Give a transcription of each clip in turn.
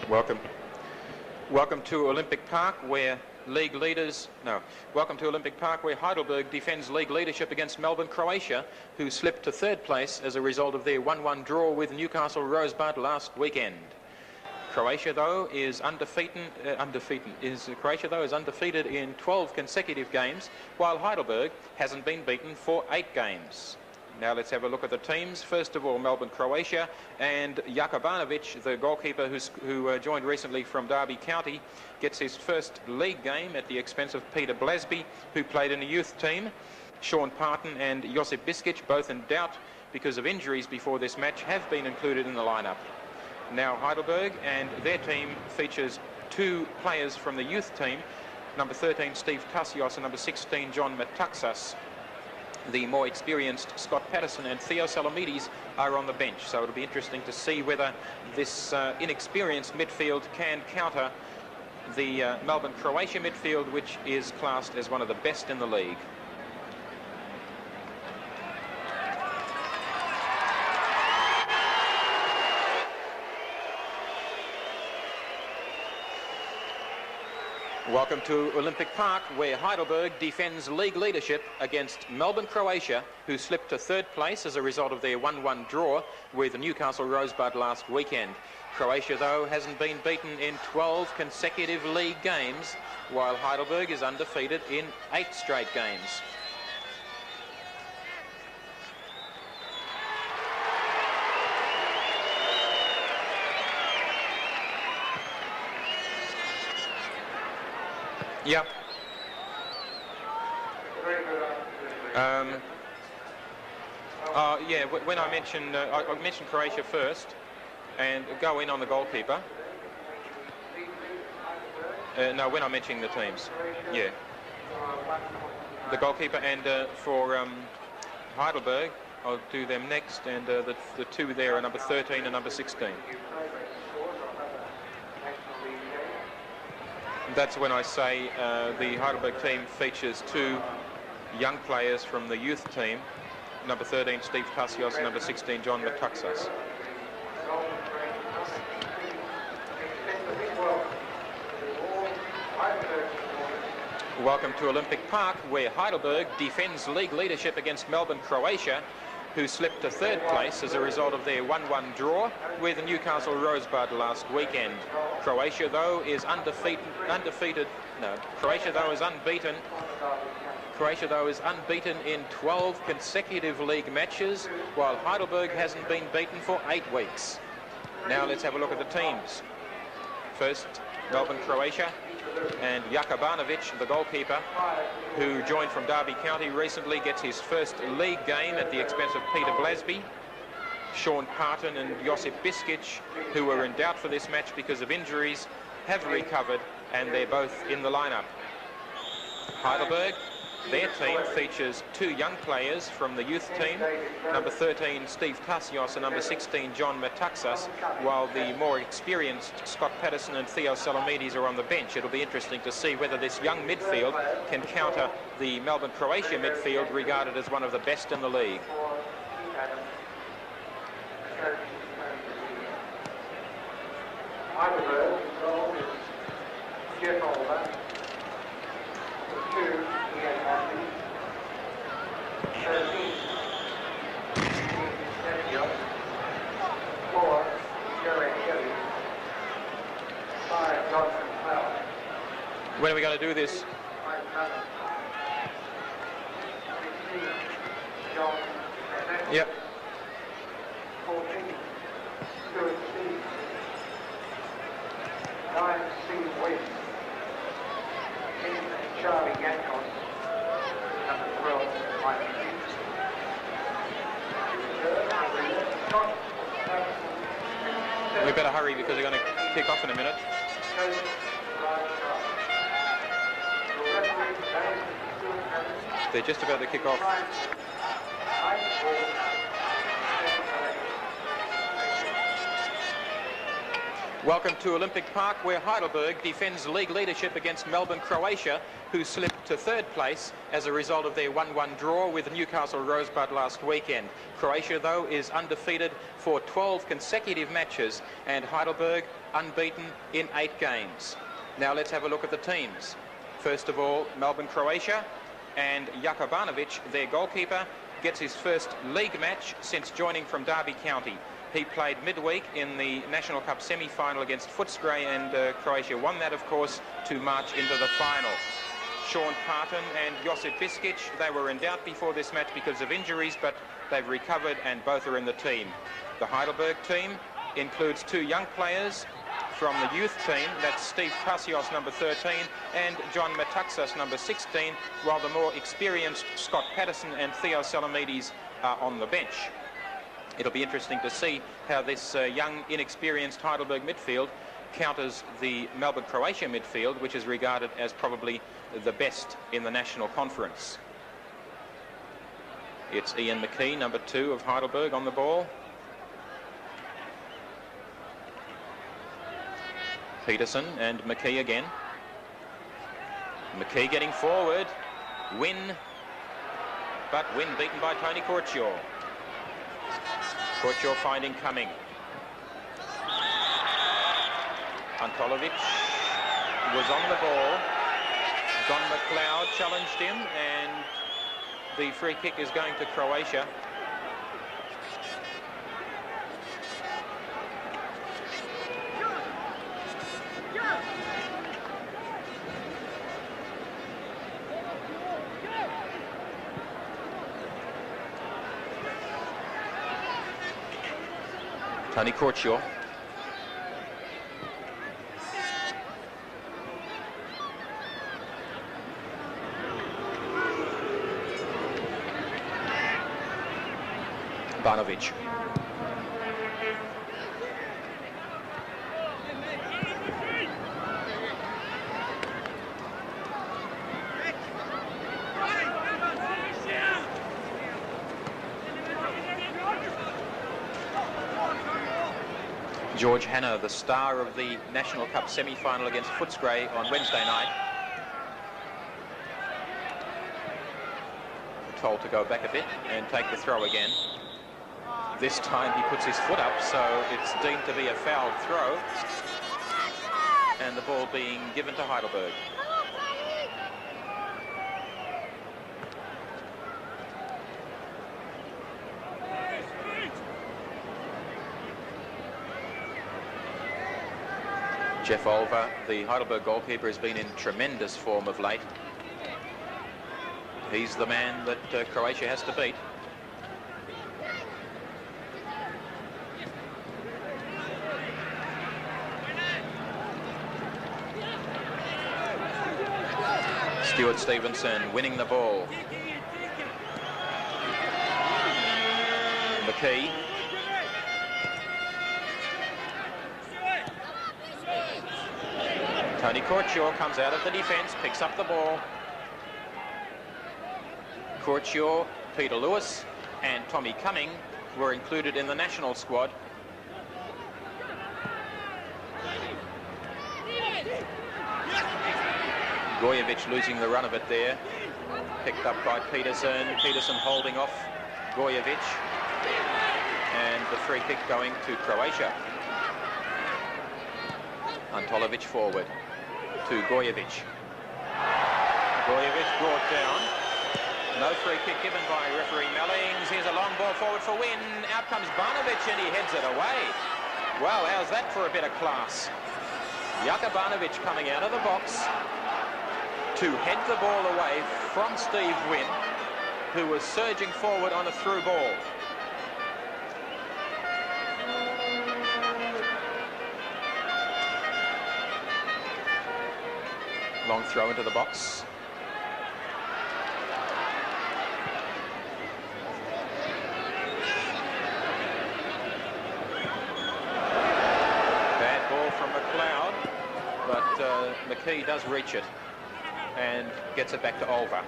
Welcome to Olympic Park, where Heidelberg defends league leadership against Melbourne, Croatia, who slipped to third place as a result of their 1-1 draw with Newcastle Rosebud last weekend. Croatia, though, is undefeated in 12 consecutive games, while Heidelberg hasn't been beaten for 8 games. Now let's have a look at the teams. First of all, Melbourne, Croatia, and Jakobanovic, the goalkeeper who joined recently from Derby County, gets his first league game at the expense of Peter Blasby, who played in a youth team. Sean Parton and Josip Biskic, both in doubt because of injuries before this match, have been included in the lineup. Now Heidelberg and their team features 2 players from the youth team, number 13 Steve Tassios and number 16 John Metaxas. The more experienced Scott Patterson and Theo Salomides are on the bench, so it'll be interesting to see whether this inexperienced midfield can counter the Melbourne-Croatia midfield, which is classed as one of the best in the league. Welcome to Olympic Park, where Heidelberg defends league leadership against Melbourne, Croatia, who slipped to third place as a result of their 1-1 draw with Newcastle Rosebud last weekend. Croatia, though, hasn't been beaten in 12 consecutive league games, while Heidelberg is undefeated in 8 straight games. Yep. Yeah, when I mentioned Croatia first, and go in on the goalkeeper. No, when I'm mentioning the teams. Yeah. The goalkeeper, and for Heidelberg, I'll do them next, and the 2 there are number 13 and number 16. That's when I say the Heidelberg team features 2 young players from the youth team, number 13 Steve Tassios and number 16 John Metaxas. Welcome to Olympic Park, where Heidelberg defends league leadership against Melbourne, Croatia, who slipped to third place as a result of their 1-1 draw with Newcastle Rosebud last weekend. Croatia, though, is unbeaten. Croatia, though, is unbeaten in 12 consecutive league matches, while Heidelberg hasn't been beaten for 8 weeks. Now let's have a look at the teams. First, Melbourne, Croatia, and Jakobanovic, the goalkeeper, who joined from Derby County recently, gets his first league game at the expense of Peter Blasby. Sean Parton and Josip Biskic, who were in doubt for this match because of injuries, have recovered, and they're both in the lineup. Heidelberg, their team features 2 young players from the youth team, number 13 Steve Tassios and number 16 John Metaxas, while the more experienced Scott Patterson and Theo Salomides are on the bench. It'll be interesting to see whether this young midfield can counter the Melbourne-Croatia midfield, regarded as one of the best in the league. Heidelberg, goal is Jeff Older. 2, Ian Murphy. 13, Stephen. 4, Jerry Kelly. 5, Johnson Cloud. When are we going to do this? 16, John. Yep. 14, Stuart Steve. 9, Steve West. 10, Charlie Yankos. Number 12, Mike Hughes. We better hurry because we're going to kick off in a minute. They're just about to kick off. Welcome to Olympic Park, where Heidelberg defends league leadership against Melbourne, Croatia, who slipped to third place as a result of their 1-1 draw with Newcastle Rosebud last weekend. Croatia, though, is undefeated for 12 consecutive matches, and Heidelberg unbeaten in 8 games. Now let's have a look at the teams. First of all, Melbourne, Croatia, and Jakobanovic, their goalkeeper, gets his first league match since joining from Derby County. He played midweek in the National Cup semi-final against Footscray, and Croatia won that, of course, to march into the final. Sean Parton and Josip Biskic, they were in doubt before this match because of injuries, but they've recovered and both are in the team. The Heidelberg team includes 2 young players from the youth team. That's Steve Pasios, number 13, and John Metaxas, number 16, while the more experienced Scott Patterson and Theo Salamides are on the bench. It'll be interesting to see how this young, inexperienced Heidelberg midfield counters the Melbourne-Croatia midfield, which is regarded as probably the best in the National Conference. It's Ian McKee, number 2 of Heidelberg, on the ball. Peterson and McKee again. McKee getting forward. Wynn, but Wynn beaten by Tony Courtshaw. Courtshaw finding Cumming. Antolovic was on the ball. Don McLeod challenged him, and the free kick is going to Croatia. Tony Courtshaw. Banovic. George Hanna, the star of the National Cup semi-final against Footscray on Wednesday night. Told to go back a bit and take the throw again. This time he puts his foot up, so it's deemed to be a foul throw, and the ball being given to Heidelberg. Jeff Olver, the Heidelberg goalkeeper, has been in tremendous form of late. He's the man that Croatia has to beat. Stuart Stevenson winning the ball. McKee. Tony Courtshaw comes out of the defence, picks up the ball. Courtshaw, Peter Lewis and Tommy Cumming were included in the national squad. Gojevic losing the run of it there. Picked up by Peterson. Peterson holding off Gojevic. And the free kick going to Croatia. Antolovic forward to Gojevic. Gojevic brought down. No free kick given by referee Mellings. Here's a long ball forward for Wynn. Out comes Banovic and he heads it away. Well, how's that for a bit of class? Jakobanovic coming out of the box to head the ball away from Steve Wynn, who was surging forward on a through ball. Long throw into the box. Bad ball from McLeod, but McKee does reach it and gets it back to Olver.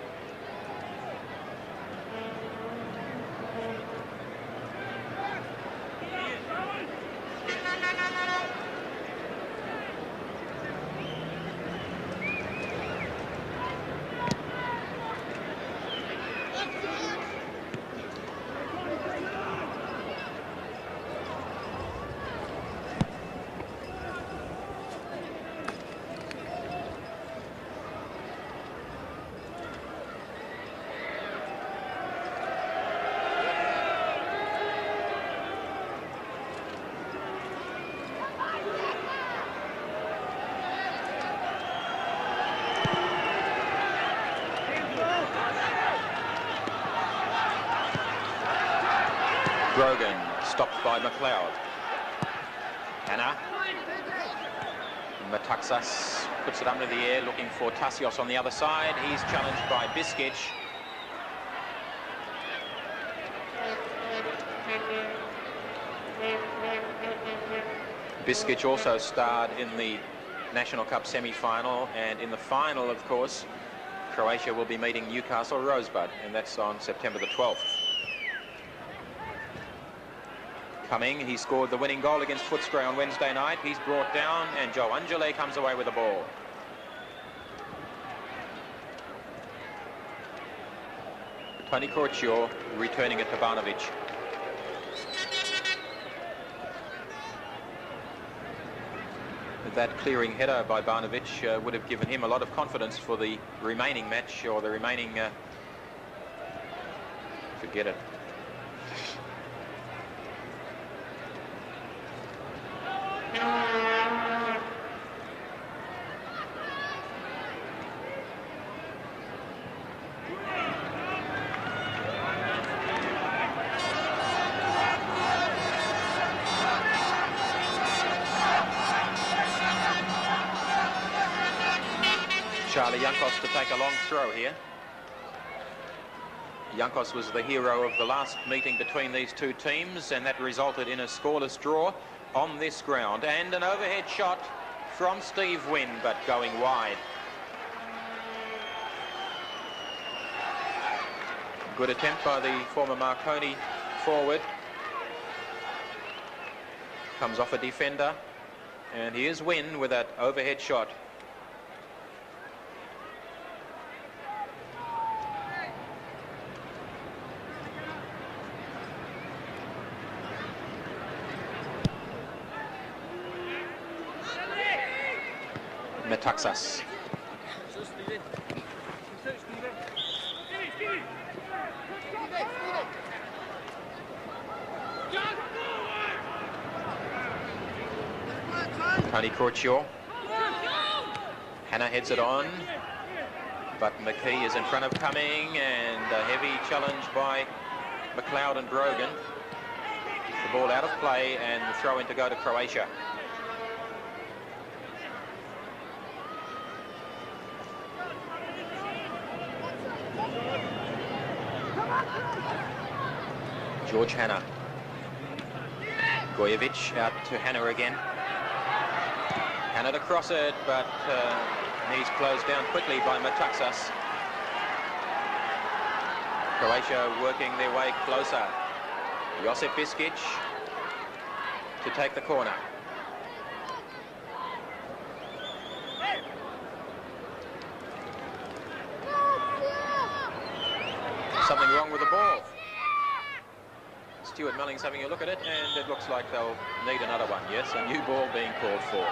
Brogan stopped by McLeod. Hanna. Metaxas puts it under the air, looking for Tassios on the other side. He's challenged by Biskic. Biskic also starred in the National Cup semi-final, and in the final, of course, Croatia will be meeting Newcastle Rosebud, and that's on September the 12th. Cumming, he scored the winning goal against Footscray on Wednesday night. He's brought down, and Joe Angele comes away with the ball. Tony Corcio returning it to Barnovic. That clearing header by Barnovic would have given him a lot of confidence for the remaining match, or the remaining... forget it. Charlie Jankos to take a long throw here. Jankos was the hero of the last meeting between these two teams, and that resulted in a scoreless draw on this ground. And an overhead shot from Steve Wynn, but going wide. Good attempt by the former Marconi forward. Comes off a defender, and here's Wynn with that overhead shot. Metaxas. Tony Corcio. Hanna heads it on, but McKee is in front of Cumming, and a heavy challenge by McLeod and Brogan. The ball out of play, and the throw in to go to Croatia. George Hanna. Gojevic out to Hanna again. Hanna to cross it, but he's closed down quickly by Metaxas. Croatia working their way closer. Josip Biskic to take the corner. Something wrong with the ball. Stuart Melling's having a look at it, and it looks like they'll need another one. Yes, a new ball being called for.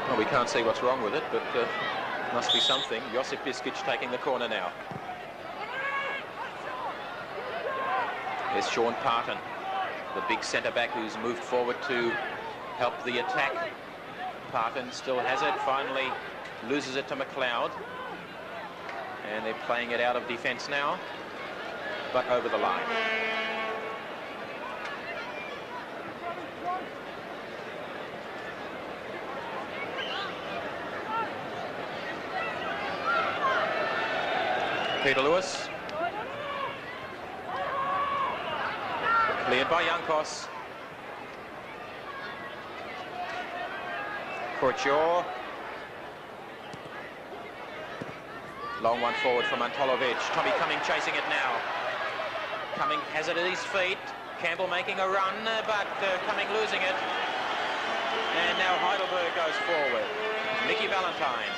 Well, we can't see what's wrong with it, but must be something. Josip Biskic taking the corner now. There's Sean Parton, the big centre-back who's moved forward to help the attack. Parton still has it, finally loses it to McLeod. And they're playing it out of defence now, but over the line. Peter Lewis. Cleared by Jankos. Corcio. Long one forward from Antolovic. Tommy Cumming chasing it now. Cumming has it at his feet. Campbell making a run, but Cumming losing it. And now Heidelberg goes forward. Mickey Valentine.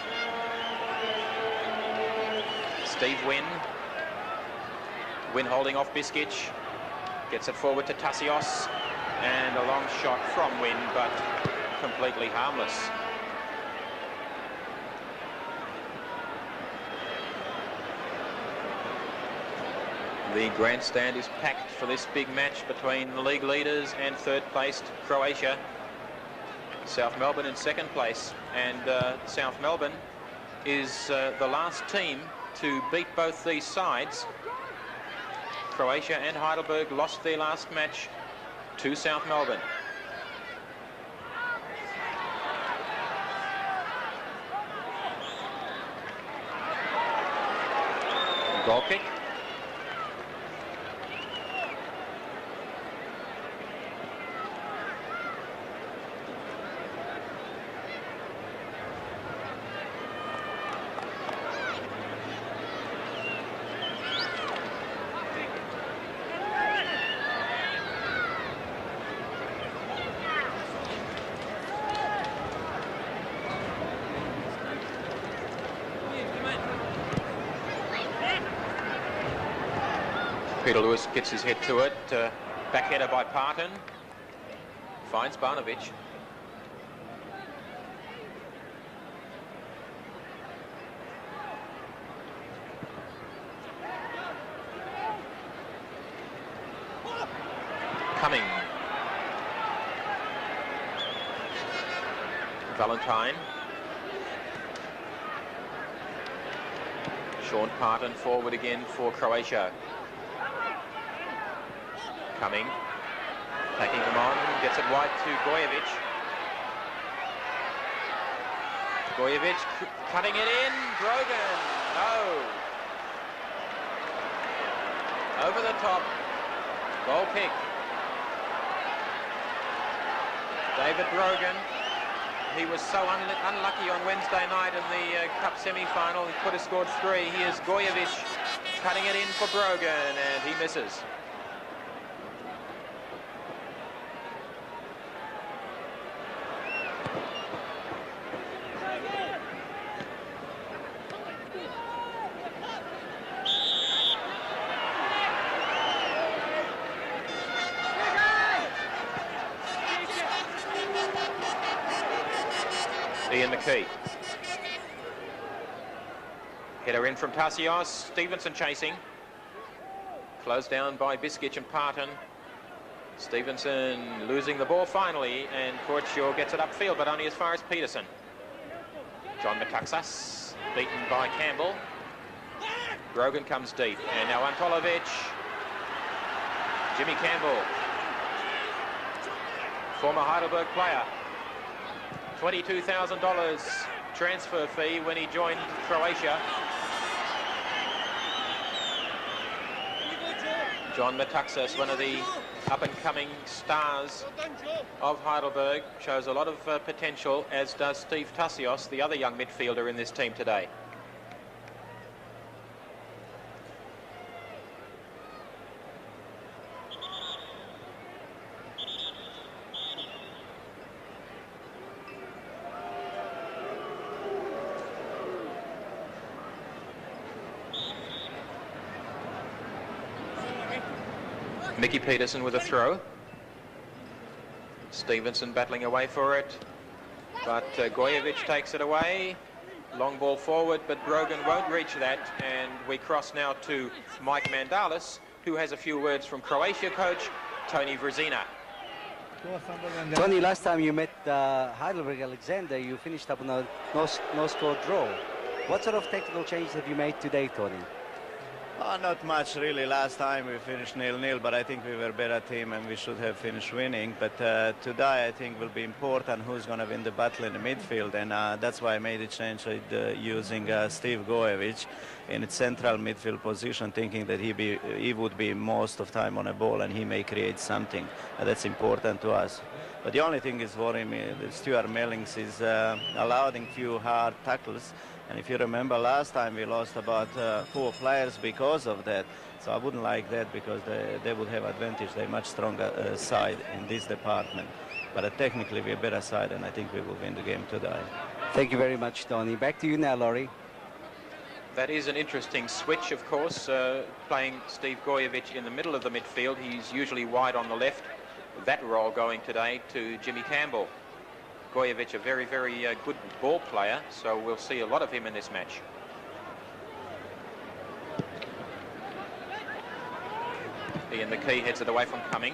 Steve Wynn. Wynn holding off Biskic. Gets it forward to Tassios, and a long shot from Wynn, but completely harmless. The grandstand is packed for this big match between the league leaders and third-placed Croatia. South Melbourne in second place, and South Melbourne is the last team to beat both these sides. Croatia and Heidelberg lost their last match to South Melbourne. Goal kick. Peter Lewis gets his head to it. Backheader by Parton. Finds Barnovic. Cumming. Valentine. Sean Parton forward again for Croatia. Cumming, taking him on, gets it wide to Gojevic. Gojevic cutting it in, Brogan, no. Over the top, goal kick. David Brogan, he was so unlucky on Wednesday night in the Cup semi-final. He could have scored 3. Here's Gojevic cutting it in for Brogan, and he misses. Ian McKee. Header in from Tarsios. Stevenson chasing. Closed down by Biskic and Parton. Stevenson losing the ball finally, and Kortshaw gets it upfield, but only as far as Peterson. John Metaxas beaten by Campbell. Brogan comes deep, and now Antolovic. Jimmy Campbell, former Heidelberg player. $22,000 transfer fee when he joined Croatia. John Metaxas, one of the up-and-coming stars of Heidelberg, shows a lot of potential, as does Steve Tarsios, the other young midfielder in this team today. Mickey Peterson with a throw. Stevenson battling away for it, but Gojevic takes it away. Long ball forward, but Brogan won't reach that, and we cross now to Mike Mandalis, who has a few words from Croatia coach Tony Vrzina. Tony, last time you met Heidelberg Alexander, you finished up on a no-score draw. What sort of technical changes have you made today, Tony? Not much really. Last time we finished 0-0, but I think we were a better team and we should have finished winning. But today I think will be important who's going to win the battle in the midfield, and that's why I made a change with using Steve Gojevic in its central midfield position, thinking that he would be most of time on a ball and he may create something. That's important to us. But the only thing is worrying me that Stuart Mellings is allowing few hard tackles. And if you remember last time we lost about 4 players because of that. So I wouldn't like that, because they would have advantage. They're much stronger side in this department. But technically we're a better side, and I think we will win the game today. Thank you very much, Tony. Back to you now, Laurie. That is an interesting switch, of course, playing Steve Gojevic in the middle of the midfield. He's usually wide on the left. That role going today to Jimmy Campbell. Gojevic, a very, very good ball player, so we'll see a lot of him in this match. Ian McKee heads it away from Cumming.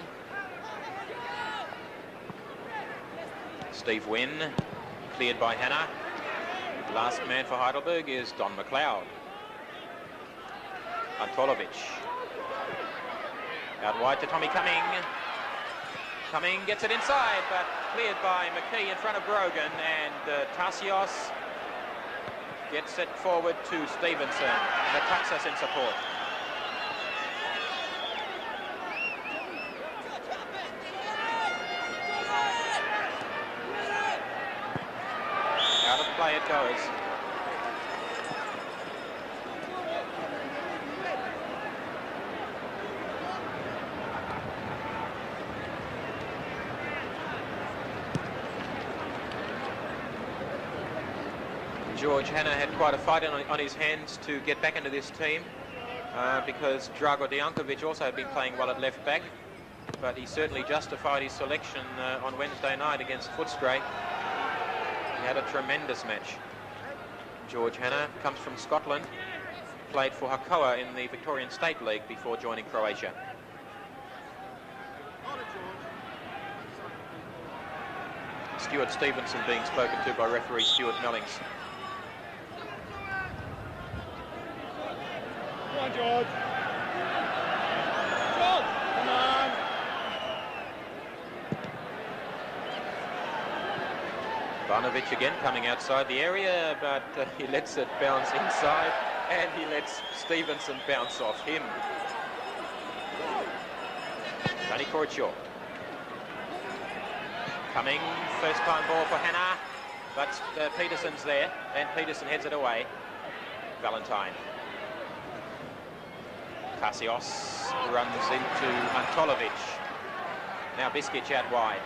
Steve Wynn, cleared by Hannah. Last man for Heidelberg is Don McLeod. Antolovic. Out wide to Tommy Cumming. Cumming gets it inside, but cleared by McKee in front of Brogan, and Tassios gets it forward to Stevenson. Metaxas in support. Out of play it goes. George Hanna had quite a fight on his hands to get back into this team because Drago Dejankovic also had been playing well at left back, but he certainly justified his selection on Wednesday night against Footscray. He had a tremendous match. George Hanna comes from Scotland, played for Hakoah in the Victorian State League before joining Croatia. Stuart Stevenson being spoken to by referee Stuart Mellings. Come on, George. George, come on. Barnovic again coming outside the area, but he lets it bounce inside, and he lets Stevenson bounce off him. Danny Corcho. Coming, first time ball for Hannah, but Peterson's there, and Peterson heads it away. Valentine. Tassios runs into Antolovic. Now Biskic out wide.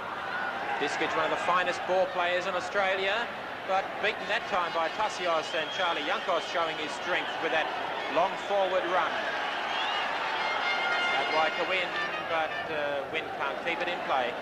Biskic, one of the finest ball players in Australia, but beaten that time by Tassios, and Charlie Yankos showing his strength with that long forward run. Out wide to Wynn, but Wynn can't keep it in play.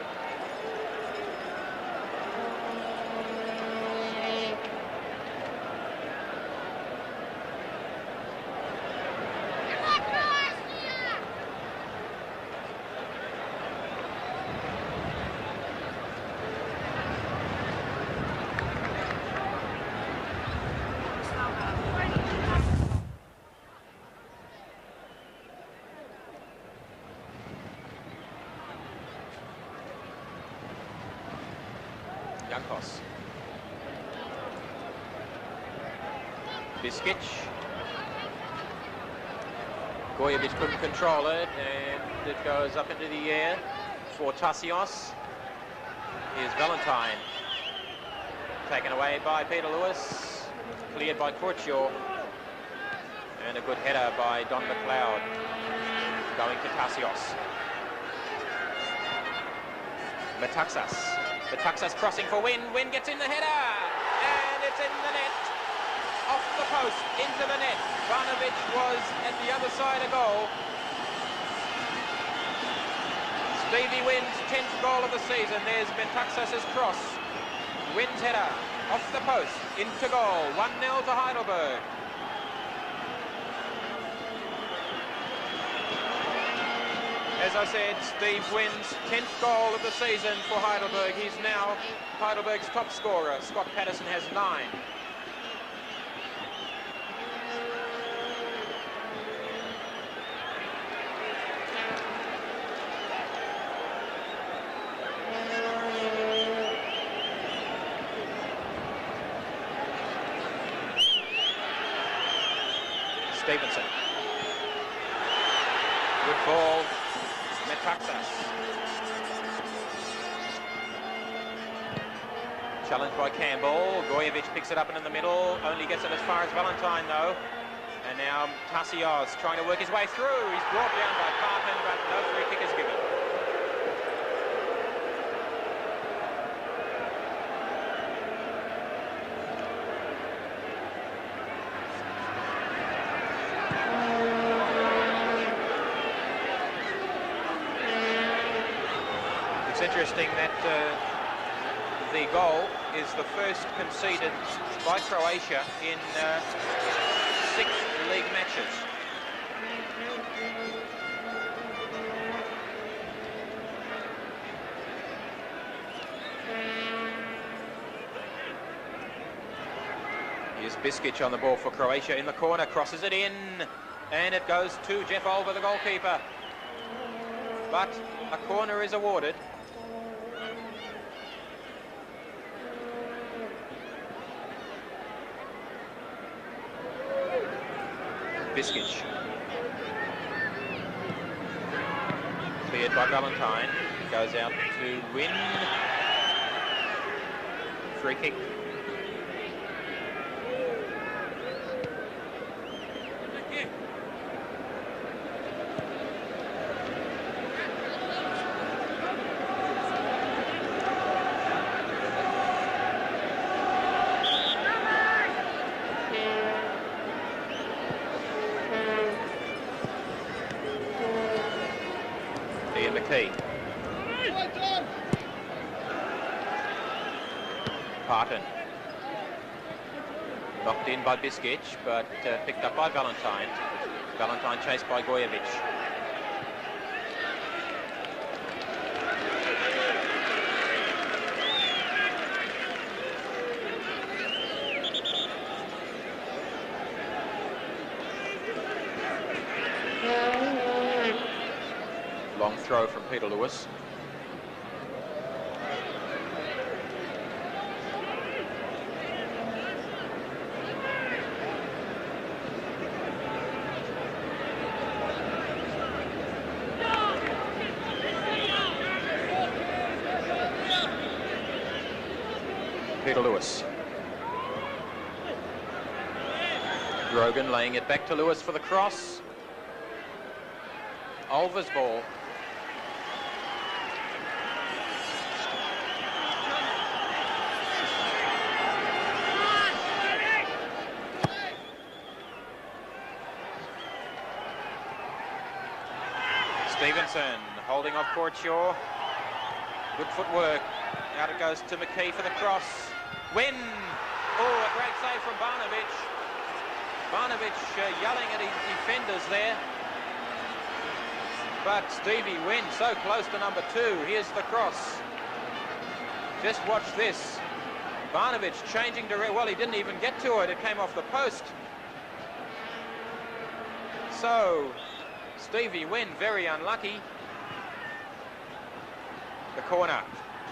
Yankos. Biskic. Gojevic couldn't control it, and it goes up into the air for Tassios. Here's Valentine. Taken away by Peter Lewis. Cleared by Corcho. And a good header by Don McLeod. Going to Tassios. Metaxas. Metaxas crossing for Wynn. Wynn gets in the header, and it's in the net. Off the post, into the net. Barnovic was at the other side of goal. Stevie Wynn's 10th goal of the season. There's Metaxas's cross. Wynn's header, off the post, into goal. 1-0 to Heidelberg. As I said, Steve Wynn's 10th goal of the season for Heidelberg. He's now Heidelberg's top scorer. Scott Patterson has 9. Stevenson. Good ball. Metaxas. Challenged by Campbell. Gojevic picks it up and in the middle. Only gets it as far as Valentine though. And now Tassios trying to work his way through. He's brought down by Parkin, but no free kick is given. It's interesting that the goal is the first conceded by Croatia in 6 league matches. Here's Biskic on the ball for Croatia in the corner, crosses it in, and it goes to Jeff Olver, the goalkeeper. But a corner is awarded. Biskic. Cleared by Valentine. Goes out to win. Free kick. Parton. Knocked in by Biskic, but picked up by Valentine. Valentine chased by Gojevic. Long throw from Peter Lewis. Peter Lewis. Grogan laying it back to Lewis for the cross. Olver's ball. Stevenson holding off Courtshaw. Good footwork. Out it goes to McKee for the cross. Win! Oh, a great save from Barnovic. Barnovic yelling at his defenders there. But Stevie Wynn so close to number 2. Here's the cross. Just watch this. Barnovic changing direction. Well, he didn't even get to it. It came off the post. So, Stevie Wynn very unlucky. The corner.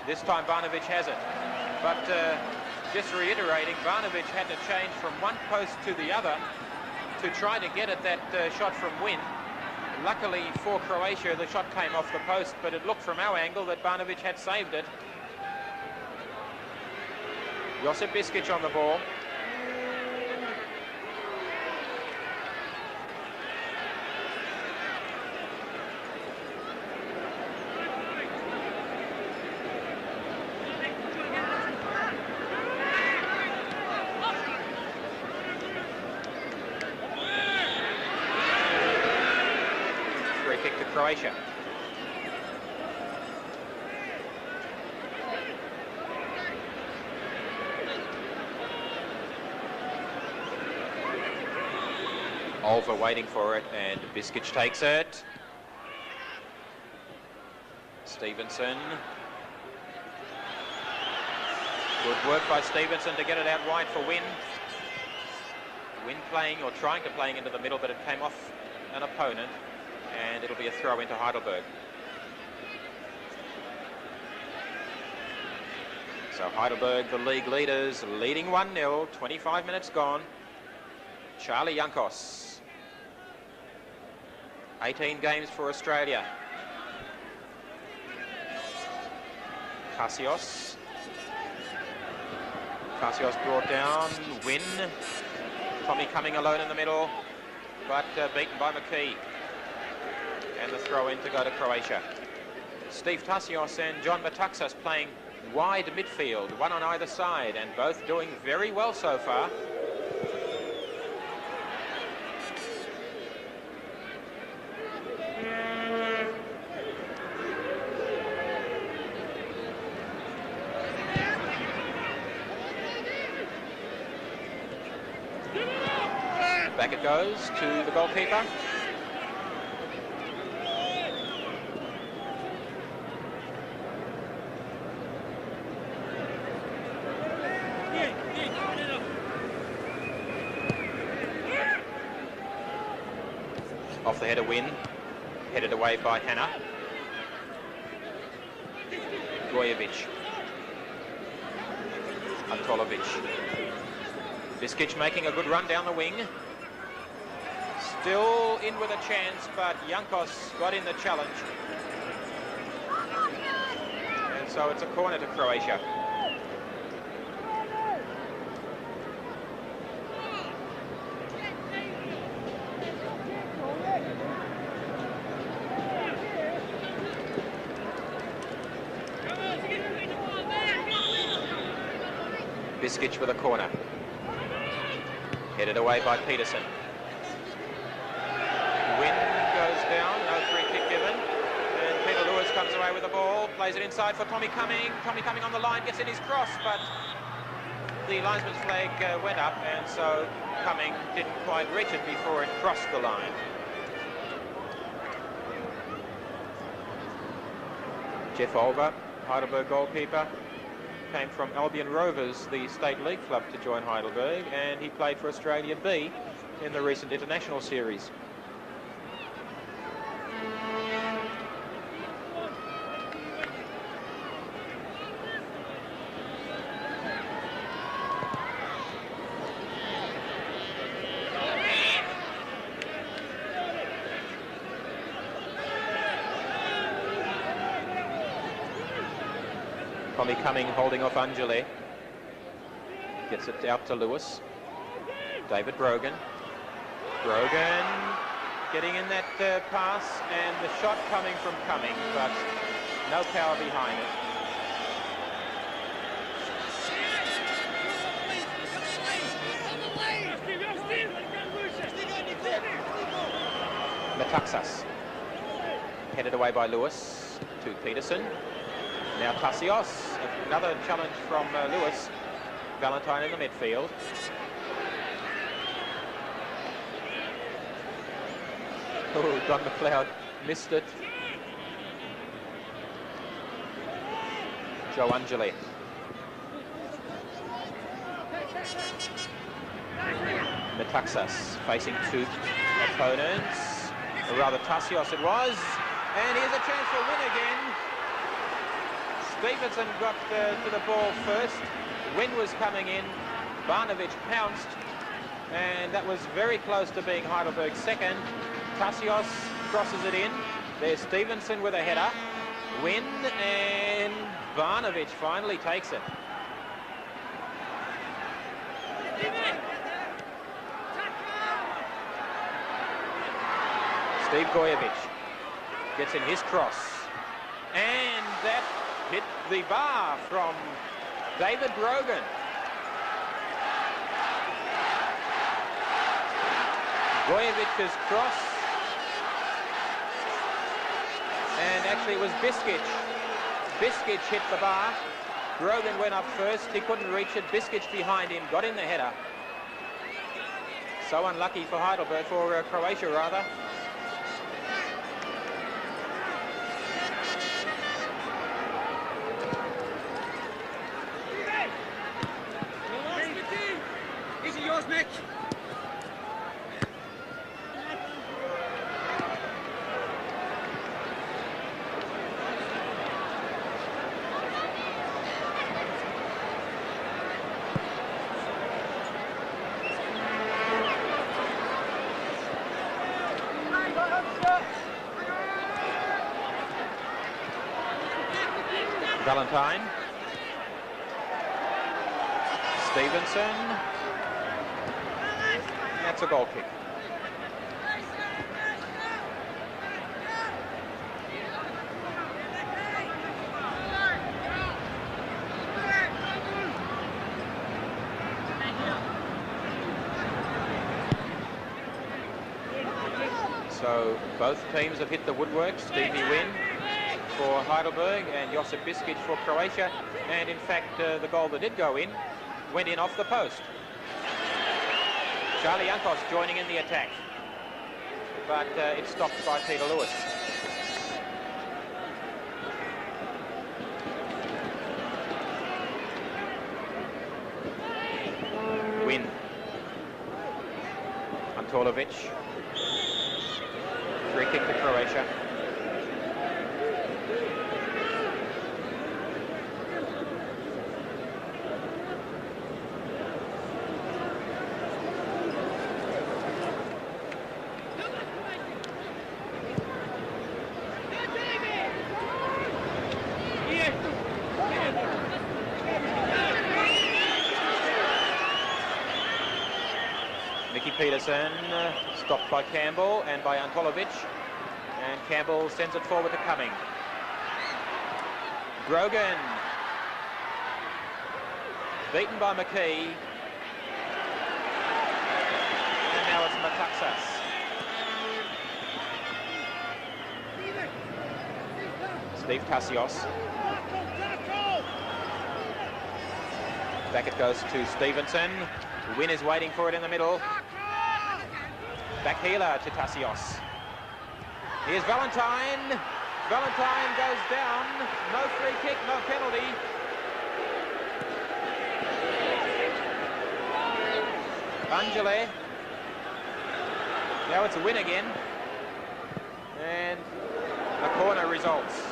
This time Barnovic has it. But just reiterating, Barnovic had to change from one post to the other to try to get at that shot from Wynn. Luckily for Croatia, the shot came off the post, but it looked from our angle that Barnovic had saved it. Josip Biskic on the ball. Croatia. Olver waiting for it, and Biskic takes it. Stevenson. Good work by Stevenson to get it out wide for Wynn. Wynn playing, or trying to play into the middle, but it came off an opponent. And it'll be a throw into Heidelberg. So Heidelberg, the league leaders, leading 1-0, 25 minutes gone. Charlie Yankos. 18 games for Australia. Cassios. Cassios brought down. Wynn. Tommy coming alone in the middle, but beaten by McKee. And the throw in to go to Croatia. Steve Tassios and John Metaxas playing wide midfield, one on either side, and both doing very well so far. Back it goes to the goalkeeper. Off the header win. Headed away by Hanna. Gojevic. Antolovic. Biskic making a good run down the wing. Still in with a chance, but Jankos got in the challenge. And so it's a corner to Croatia. Biskic with a corner. Headed away by Peterson. Wind goes down, no free kick given. And Peter Lewis comes away with the ball, plays it inside for Tommy Cumming. Tommy Cumming on the line, gets in his cross, but the linesman's flag went up, and so Cumming didn't quite reach it before it crossed the line. Jeff Olver, Heidelberg goalkeeper, came from Albion Rovers, the state league club, to join Heidelberg, and he played for Australia B in the recent international series. Tommy Cumming holding off Angele. Gets it out to Lewis. David Brogan. Brogan getting in that pass, and the shot coming from Cumming, but no power behind it. Metaxas. Headed away by Lewis to Peterson. Now Tassios, another challenge from Lewis. Valentine in the midfield. Oh, Don McLeod missed it. Joe Angeli. Metaxas facing two opponents. Or rather Tassios it was. And here's a chance for win again. Stevenson got to the ball first. Wynn was coming in. Barnovic pounced. And that was very close to being Heidelberg's second. Tassios crosses it in. There's Stevenson with a header. Wynn, and Barnovic finally takes it. Steve Gojevic gets in his cross. And that hit the bar from David Brogan. Gojevic's cross. And actually it was Biskic. Biskic hit the bar. Brogan went up first. He couldn't reach it. Biskic behind him. Got in the header. So unlucky for Heidelberg, for Croatia rather. Nick. Valentine. Stevenson. That's a goal kick. So both teams have hit the woodwork. Stevie Wynn for Heidelberg and Josip Biskic for Croatia. And in fact, the goal that did go in went in off the post. Charlie Jankos joining in the attack, but it's stopped by Peter Lewis. Win. Antolovic. Croatia. Peterson stopped by Campbell and by Antolovic, and Campbell sends it forward to Cumming. Grogan beaten by McKee, and now it's Metaxas. Steve Tassios. Back it goes to Stevenson. Wynn is waiting for it in the middle. Back heeler to Tassios. Here's Valentine. Valentine goes down. No free kick, no penalty. Angele. Now it's a win again. And a corner results.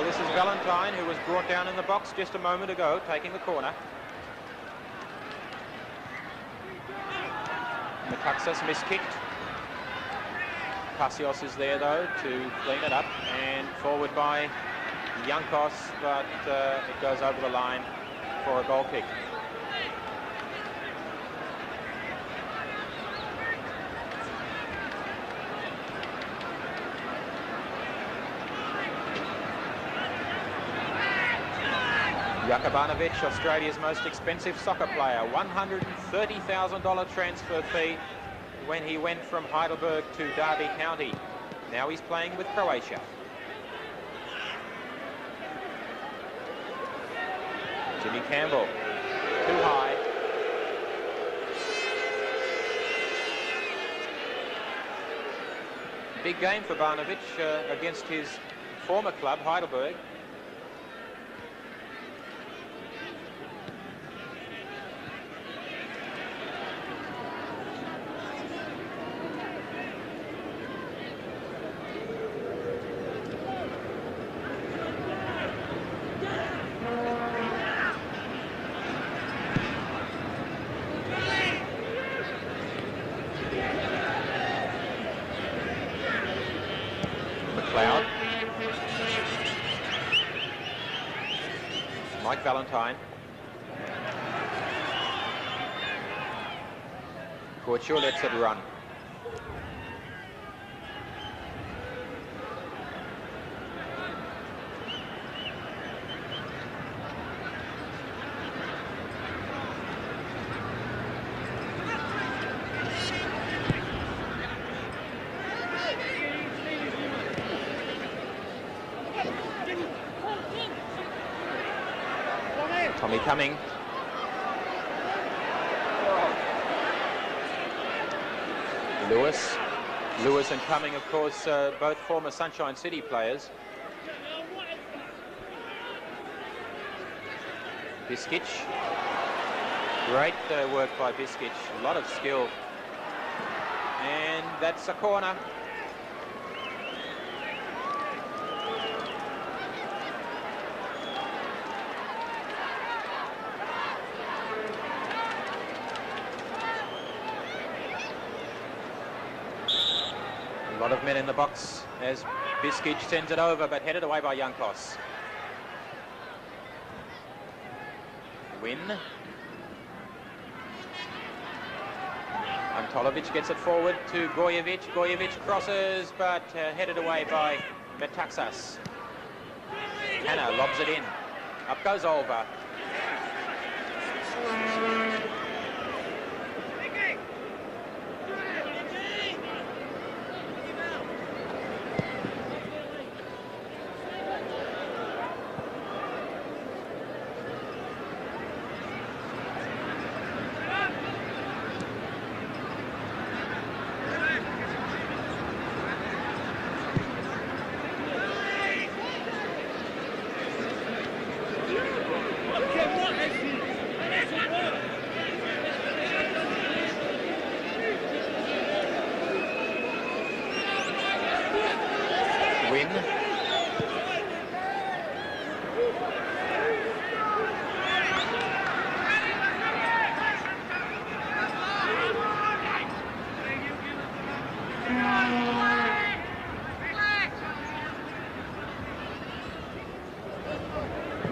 This is Valentine, who was brought down in the box just a moment ago, taking the corner. Metaxas miskicked. Tassios is there, though, to clean it up. And forward by Yankos, but it goes over the line for a goal kick. Jakubanovic, Australia's most expensive soccer player, $130,000 transfer fee when he went from Heidelberg to Derby County. Now he's playing with Croatia. Jimmy Campbell, too high. Big game for Banovic against his former club, Heidelberg. Valentine. Couture lets it run. Tommy Cumming. Lewis and Cumming, of course, both former Sunshine City players. Biskic. Great work by Biskic. A lot of skill. And that's a corner. A lot of men in the box as Biskic sends it over, but headed away by Yankos. Win. Antolovic gets it forward to Gojevic. Gojevic crosses, but headed away by Metaxas. Hanna lobs it in. Up goes Olva.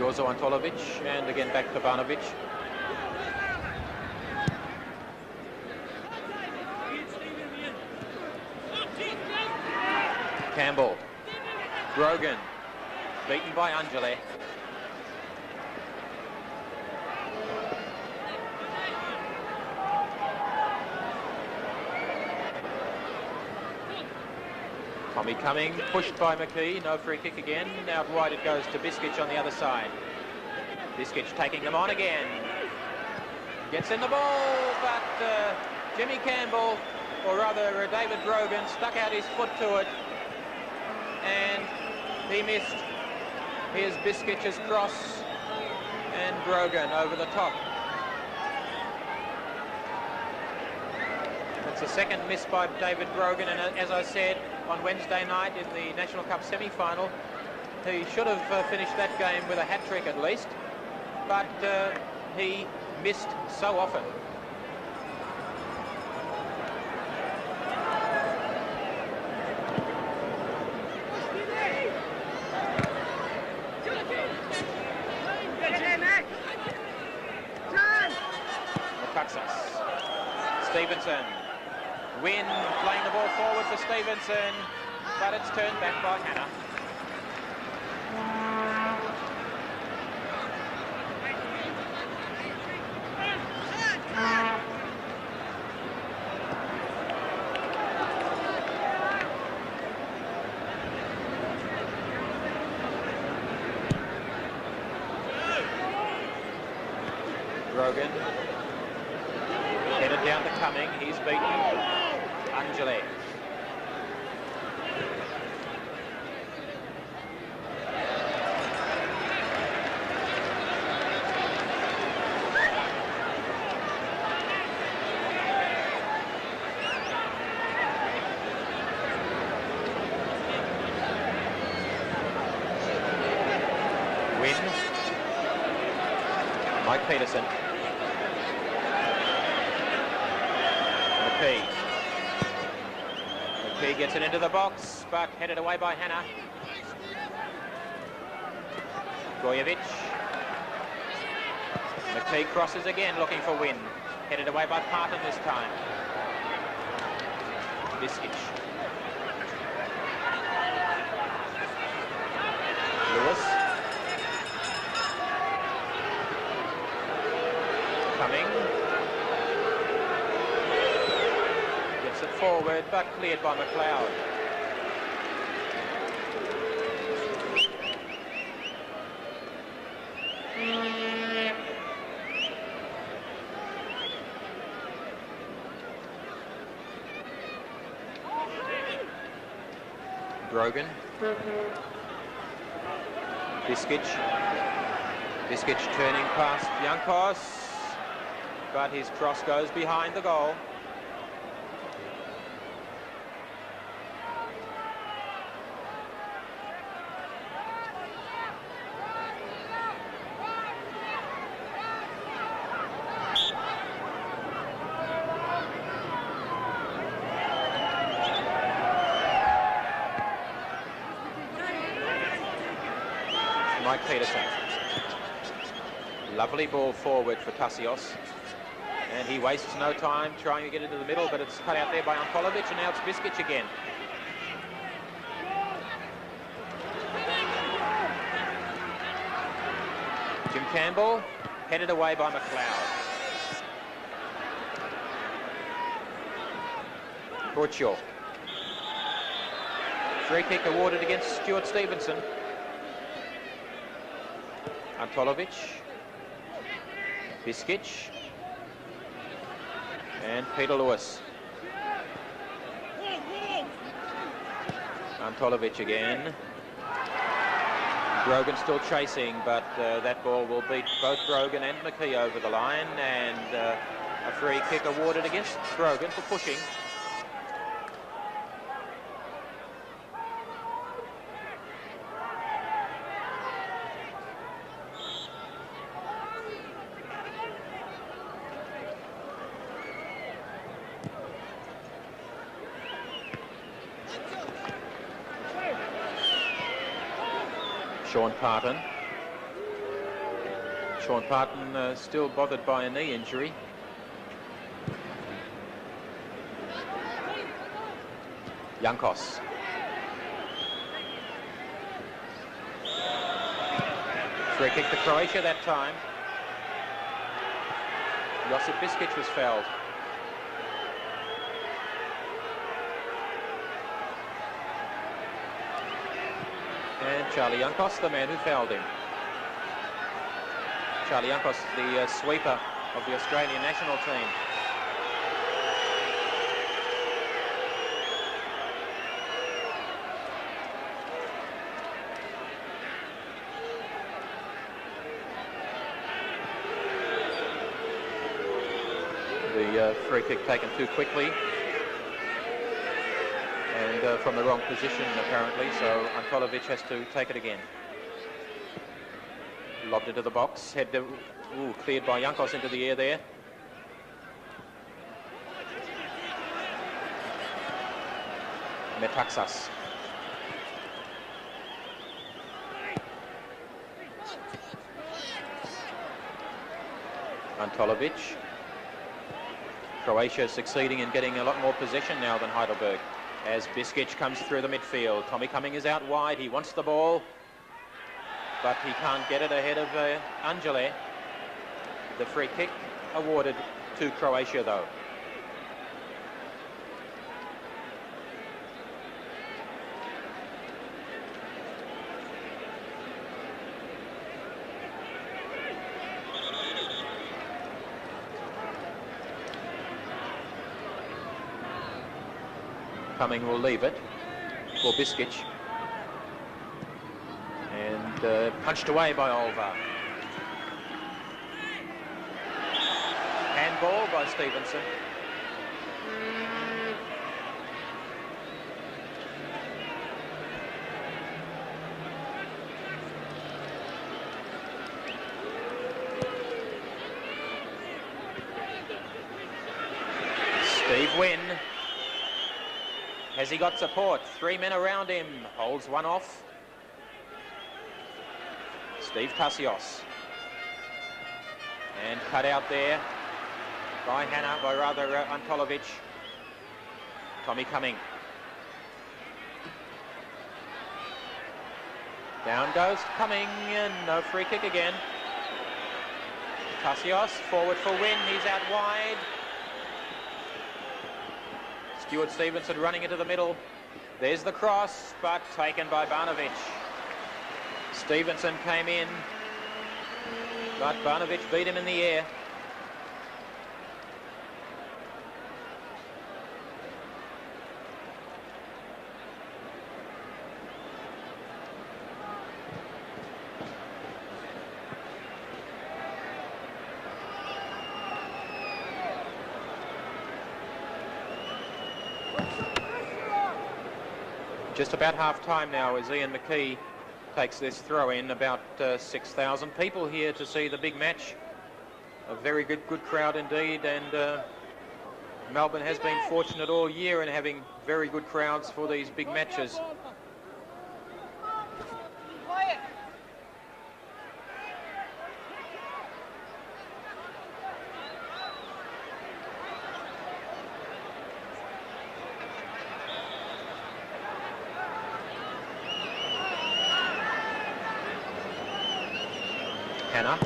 Jozo Antolovic, and again back Pavanovic. Campbell. Grogan. Beaten by Angele. Tommy Cumming, pushed by McKee, no free kick again. Out wide it goes to Biskic on the other side. Biskic taking them on again. Gets in the ball, but Jimmy Campbell, or rather David Grogan, stuck out his foot to it. And he missed. Here's Biskic's cross, and Grogan over the top. That's the second miss by David Grogan, and as I said on Wednesday night in the National Cup semi-final, he should have finished that game with a hat-trick at least, but he missed so often. Stevenson. Wynn playing the ball forward for Stevenson, but it's turned back by Hannah. Grogan. Headed down to Cumming, he's beaten Angele. Wynn. Mike Peterson. McKee gets it into the box, but headed away by Hannah. Gojevic. McKee crosses again, looking for Wynn. Headed away by Parton this time. Biskic. Lewis. Cumming. It forward, but cleared by McLeod. Grogan. Biskic. Biskic turning past Yankos, but his cross goes behind the goal. Mike Peterson. Lovely ball forward for Tassios. And he wastes no time trying to get into the middle, but it's cut out there by Antolovic, and now it's Biskic again. Jim Campbell, headed away by McLeod. Burchell. Free kick awarded against Stuart Stevenson. Antolovic, Biskic, and Peter Lewis. Antolovic again. Grogan still chasing, but that ball will beat both Grogan and McKee over the line, and a free kick awarded against Grogan for pushing. Sean Parton. Sean Parton still bothered by a knee injury. Jankos. Free kick to Croatia that time. Josip Biskic was fouled. And Charlie Jankos, the man who fouled him. Charlie Jankos, the sweeper of the Australian national team. The free kick taken too quickly and from the wrong position apparently, so Antolovic has to take it again. Lobbed into the box, head to, cleared by Jankos into the air there. Metaxas. Antolovic. Croatia succeeding in getting a lot more possession now than Heidelberg as Biskic comes through the midfield. Tommy Cumming is out wide, he wants the ball, but he can't get it ahead of Angele. The free kick awarded to Croatia though. Cumming will leave it for Biskic. And punched away by Olvar. Handball by Stevenson. Steve Wynn. Has he got support? 3 men around him. Holds one off. Steve Tassios. And cut out there by Antolovic. Tommy Cumming. Down goes Cumming, and no free kick again. Tassios forward for Wynn. He's out wide. Stuart Stevenson running into the middle. There's the cross, but taken by Barnovic. Stevenson came in, but Barnovic beat him in the air. Just about half time now as Ian McKee takes this throw in. About 6,000 people here to see the big match. A very good crowd indeed, and Melbourne has been fortunate all year in having very good crowds for these big matches. Hannah.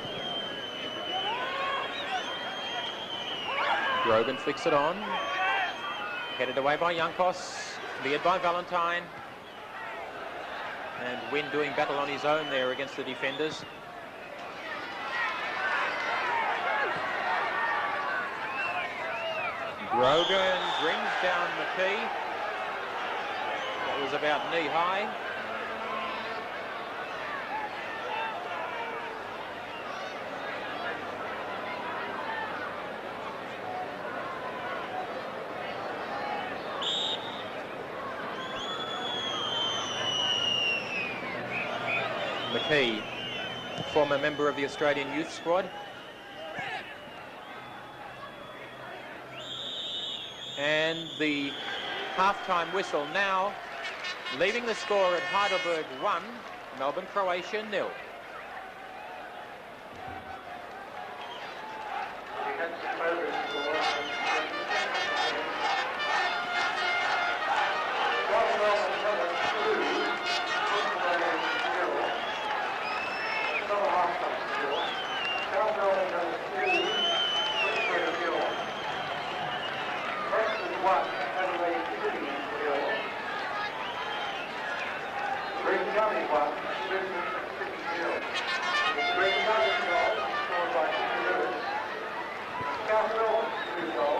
Grogan flicks it on. Headed away by Jankos. Cleared by Valentine. And Wynn doing battle on his own there against the defenders. Grogan brings down McKee. That was about knee high. McKee, former member of the Australian youth squad. And the half-time whistle now, leaving the score at Heidelberg 1, Melbourne, Croatia 0. That's the Melbourne score. South Melbourne number 2, Melbourne still. Another half-time still. South Melbourne number 2, still. Preston 1, Adelaide City still. Green County 1, Brisbane City still. Green County goal scored by Peter Lewis. South Melbourne 2 goals.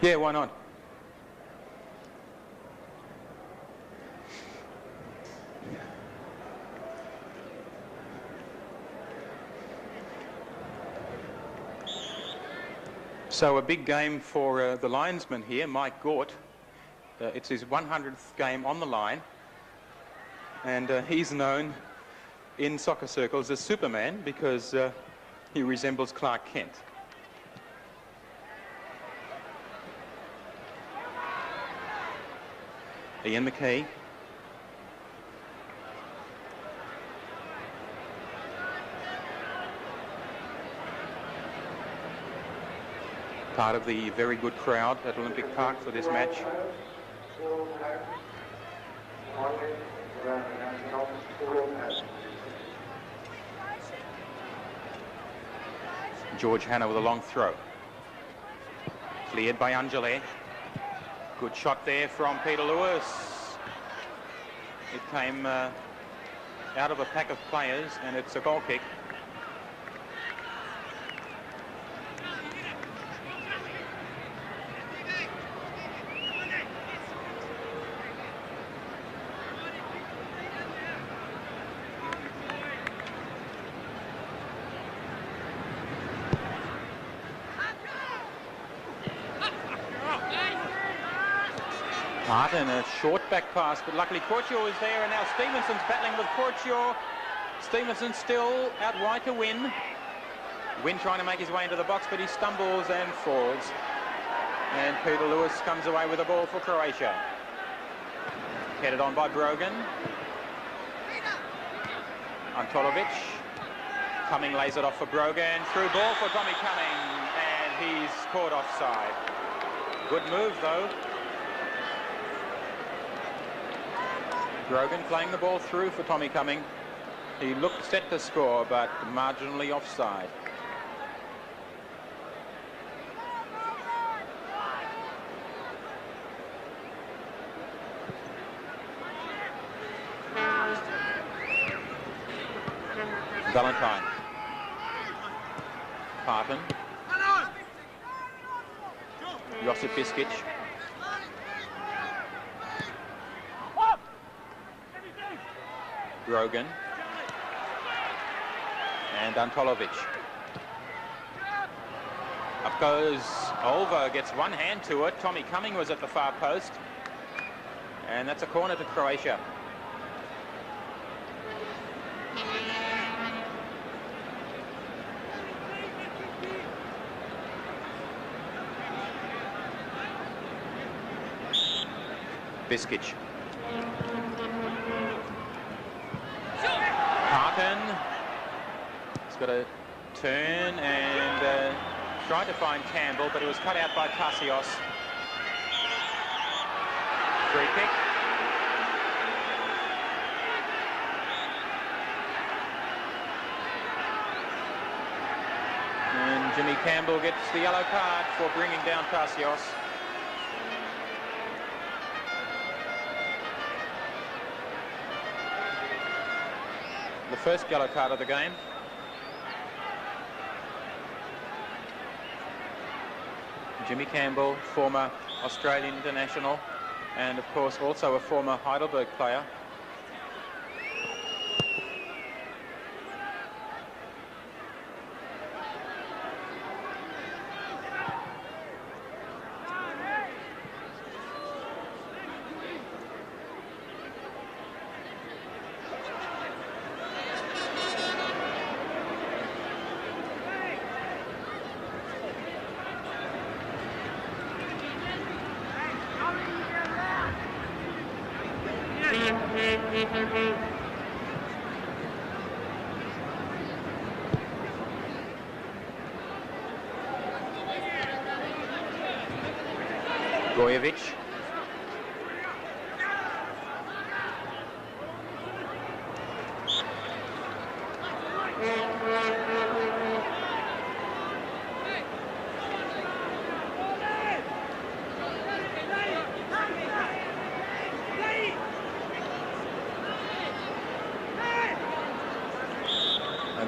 Yeah, why not? So a big game for the linesman here, Mike Gort. It's his 100th game on the line, and he's known in soccer circles as Superman because he resembles Clark Kent. Ian McKee. Part of the very good crowd at Olympic Park for this match. George Hanna with a long throw. Cleared by Angele. Good shot there from Peter Lewis. It came out of a pack of players, and it's a goal kick. Martin, a short back pass, but luckily Courtier is there, and now Stevenson's battling with Courtier. Stevenson still out wide to Wynn. Wynn trying to make his way into the box, but he stumbles and falls. And Peter Lewis comes away with the ball for Croatia. Headed on by Brogan. Antolovic. Cumming lays it off for Brogan. Through ball for Tommy Cumming, and he's caught offside. Good move, though. Brogan playing the ball through for Tommy Cumming. He looked set to score, but marginally offside. Valentine. Parton. Josip Biskic. Brogan. And Antolovic. Up goes Olver, gets one hand to it. Tommy Cumming was at the far post. And that's a corner to Croatia. Biskic. Parton. He's got a turn and tried to find Campbell, but it was cut out by Tarsios. Free kick. And Jimmy Campbell gets the yellow card for bringing down Tarsios. The first yellow card of the game. Jimmy Campbell, former Australian international, and of course also a former Heidelberg player. Gojevic.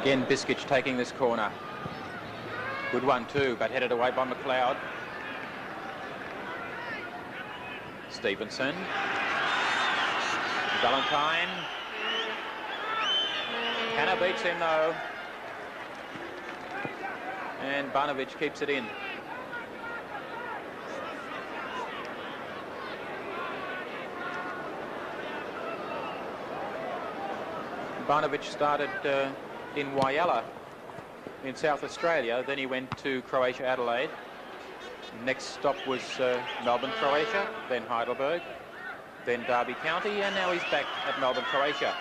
Again, Biskic taking this corner. Good one too, but headed away by McLeod. Stevenson. Valentine. Hanna beats him though. And Barnovich keeps it in. Barnovich started in Whyalla in South Australia, then he went to Croatia Adelaide. Next stop was Melbourne, Croatia, then Heidelberg, then Derby County, and now he's back at Melbourne, Croatia.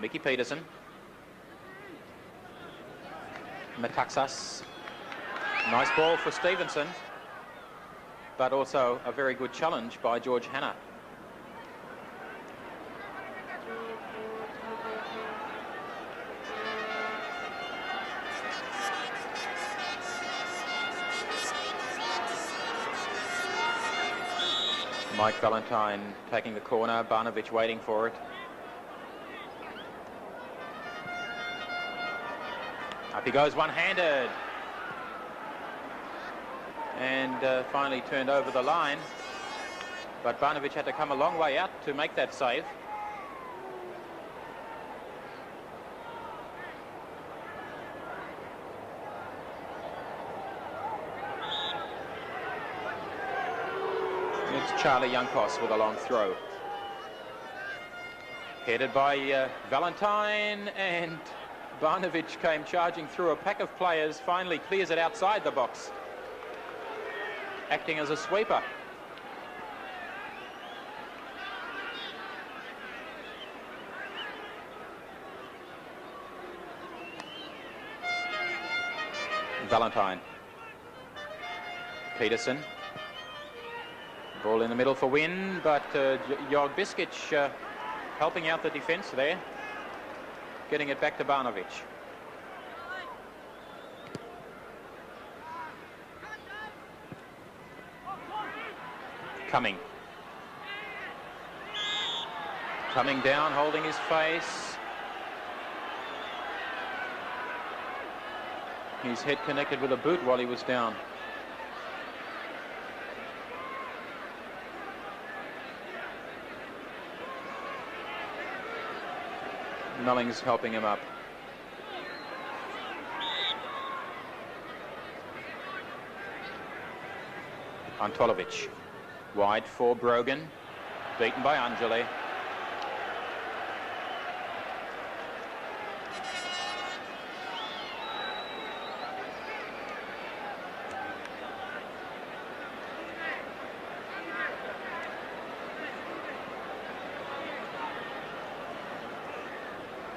Mickey Peterson. Metaxas. Nice ball for Stevenson, but also a very good challenge by George Hanna. Mike Valentine taking the corner, Barnovich waiting for it. Up he goes one-handed. And finally turned over the line. But Barnovich had to come a long way out to make that save. It's Charlie Youngkos with a long throw. Headed by Valentine, and Barnovich came charging through a pack of players, finally clears it outside the box, acting as a sweeper. Valentine. Peterson. Ball in the middle for Wynn, but Jörg Biskic helping out the defence there, getting it back to Barnovich. Coming down, holding his face. His head connected with a boot while he was down. Nulling's helping him up. Antolovic. Wide for Brogan. Beaten by Angeli.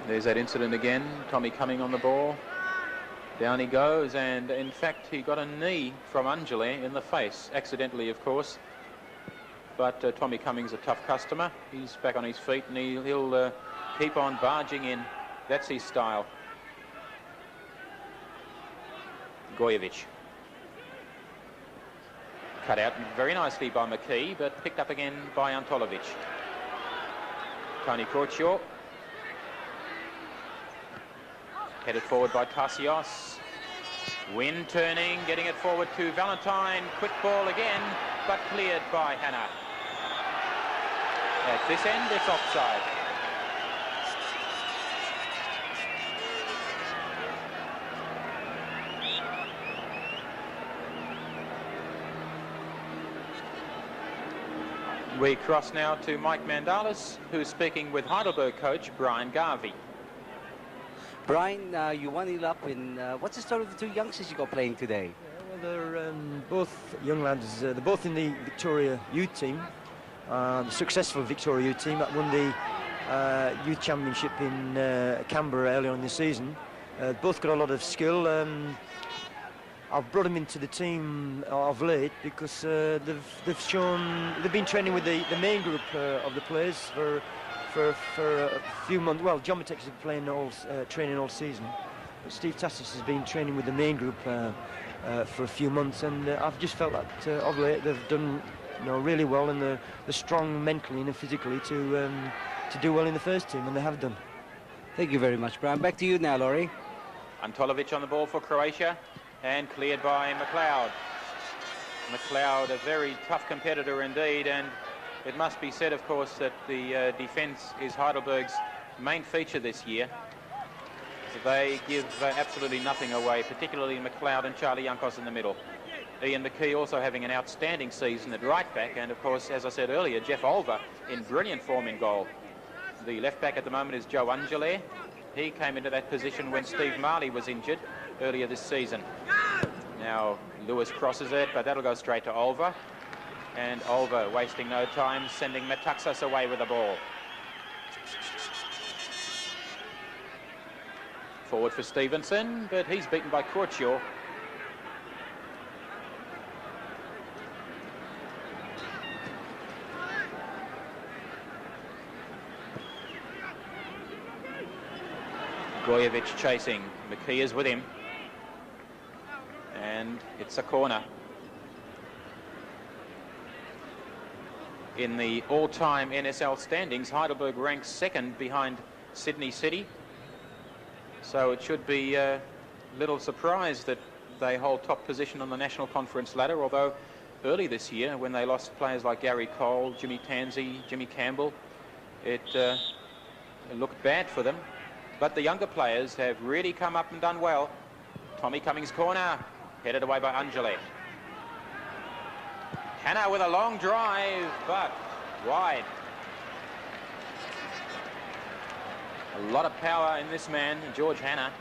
There's that incident again. Tommy Cumming on the ball. Down he goes, and in fact he got a knee from Angeli in the face, accidentally of course. But Tommy Cumming's a tough customer. He's back on his feet, and he'll keep on barging in. That's his style. Gojevic. Cut out very nicely by McKee, but picked up again by Antolovic. Tony Corcio. Headed forward by Tarsios. Wynn turning, getting it forward to Valentine. Quick ball again, but cleared by Hanna. At this end, it's offside. We cross now to Mike Mandalis, who's speaking with Heidelberg coach Brian Garvey. Brian, you 1-0 up in... what's the story of the two youngsters you got playing today? Yeah, well, they're both young lads. They're both in the Victoria youth team, the successful Victoria youth team that won the youth championship in Canberra earlier on this season. Both got a lot of skill. I've brought them into the team of late because they've been training with the main group of the players for a few months. Well, John Matex has been training all season, but Steve Tassis has been training with the main group for a few months, and I've just felt that of late they've done really well, and they're strong mentally and physically to do well in the first team, and they have done. Thank you very much, Brian. Back to you now, Laurie. Antolovic on the ball for Croatia and cleared by McLeod. McLeod, a very tough competitor indeed, and it must be said, of course, that the defence is Heidelberg's main feature this year. They give absolutely nothing away, particularly McLeod and Charlie Yankos in the middle. Ian McKee also having an outstanding season at right back, and of course, as I said earlier, Jeff Olver in brilliant form in goal. The left back at the moment is Joe Angele. He came into that position when Steve Marley was injured earlier this season. Now Lewis crosses it, but that'll go straight to Olver. And Olver wasting no time, sending Metaxas away with the ball. Forward for Stevenson, but he's beaten by Courtshaw. Gojevic chasing. McKee is with him. And it's a corner. In the all-time NSL standings, Heidelberg ranks second behind Sydney City. So it should be little surprise that they hold top position on the National Conference ladder, although early this year, when they lost players like Gary Cole, Jimmy Tansey, Jimmy Campbell, it looked bad for them. But the younger players have really come up and done well. Tommy Cummings corner, headed away by Angele. Hanna with a long drive, but wide. A lot of power in this man, George Hanna.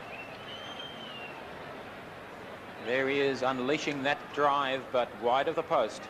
There he is, unleashing that drive, but wide of the post.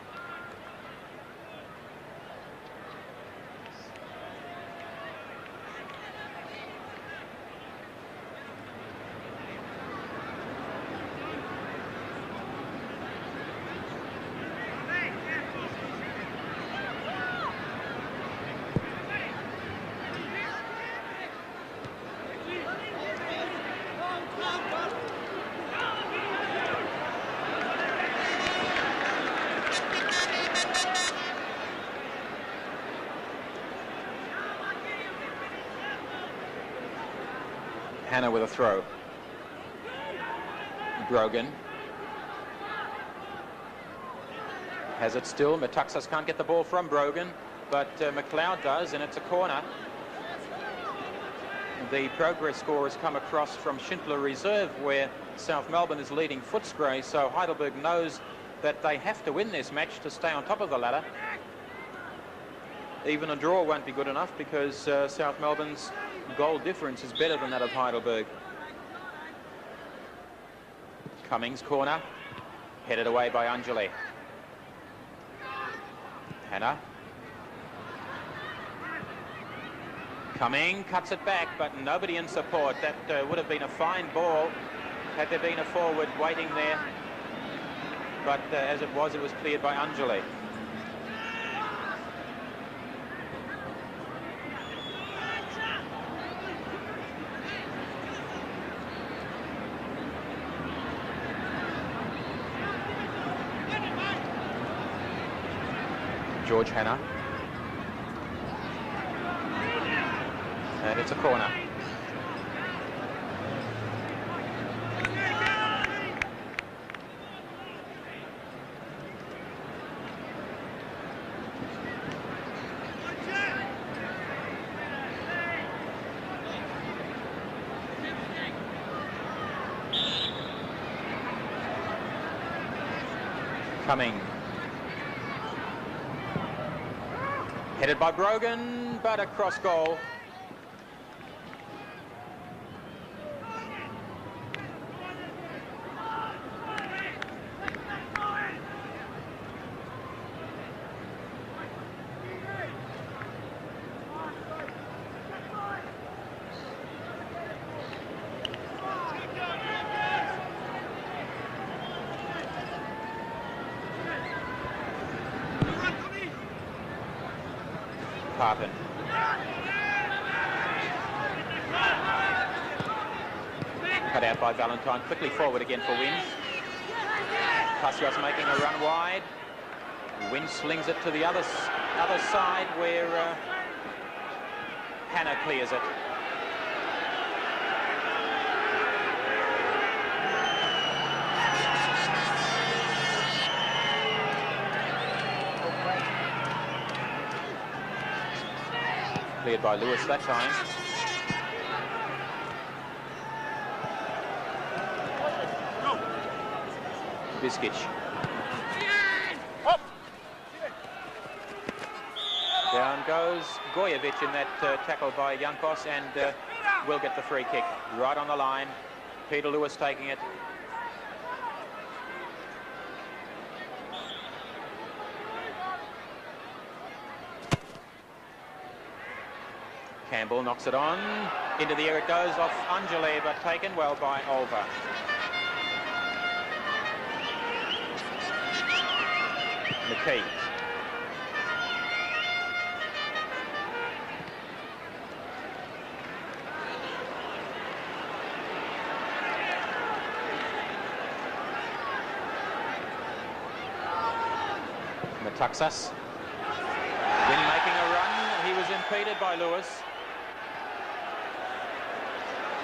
Hanna with a throw. Brogan has it still. Metaxas can't get the ball from Brogan, but McLeod does, and it's a corner. The progress score has come across from Schindler Reserve, where South Melbourne is leading Footscray, so Heidelberg knows that they have to win this match to stay on top of the ladder. Even a draw won't be good enough because South Melbourne's goal difference is better than that of Heidelberg. Cummings corner, headed away by Angele. Hanna. Cumming cuts it back, but nobody in support. That would have been a fine ball had there been a forward waiting there. But as it was cleared by Angele. George Hanna. And it's a corner. Cumming. Headed by Brogan, but across goal. Parpin. Cut out by Valentine. Quickly forward again for Wynn. Pasios making a run wide. Wynn slings it to the other side where Hanna clears it. Cleared by Lewis that time. Biskic. Down goes Gojevic in that tackle by Jankos, and will get the free kick right on the line. Peter Lewis taking it. Campbell knocks it on. Into the air it goes off Angele, but taken well by Olver. McKee. Metaxas. Win making a run. He was impeded by Lewis.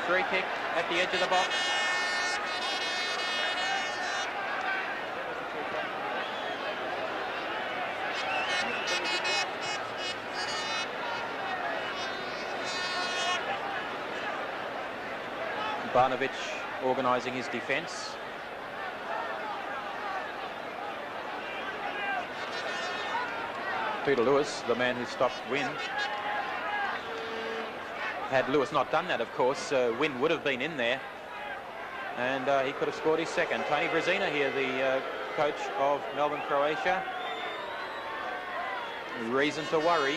Free kick at the edge of the box. Barnovich organising his defence. Peter Lewis, the man who stopped Wynn. Had Lewis not done that, of course, Wynn would have been in there, and he could have scored his second. Tony Brezina here, the coach of Melbourne, Croatia. Reason to worry.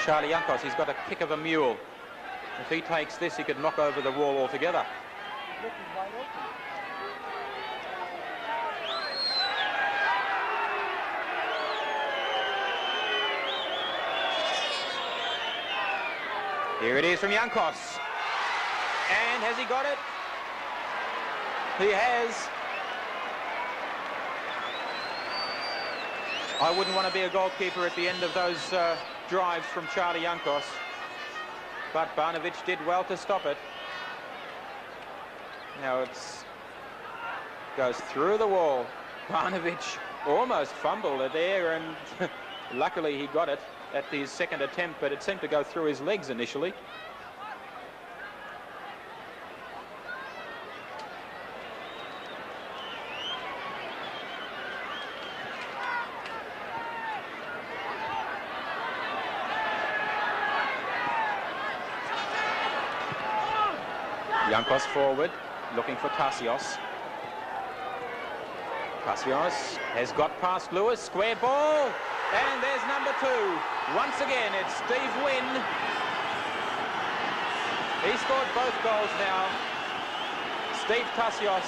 Charlie Jankos, he's got a kick of a mule. If he takes this, he could knock over the wall altogether. Here it is from Jankos. And has he got it? He has. I wouldn't want to be a goalkeeper at the end of those drives from Charlie Jankos. But Barnovich did well to stop it. Now it's goes through the wall. Barnovich almost fumbled it there, and luckily he got it at his second attempt, but it seemed to go through his legs initially. Jankos forward, looking for Tassios. Tassios has got past Lewis, square ball, and there's number 2. Once again, it's Steve Wynn. He scored both goals now. Steve Tassios.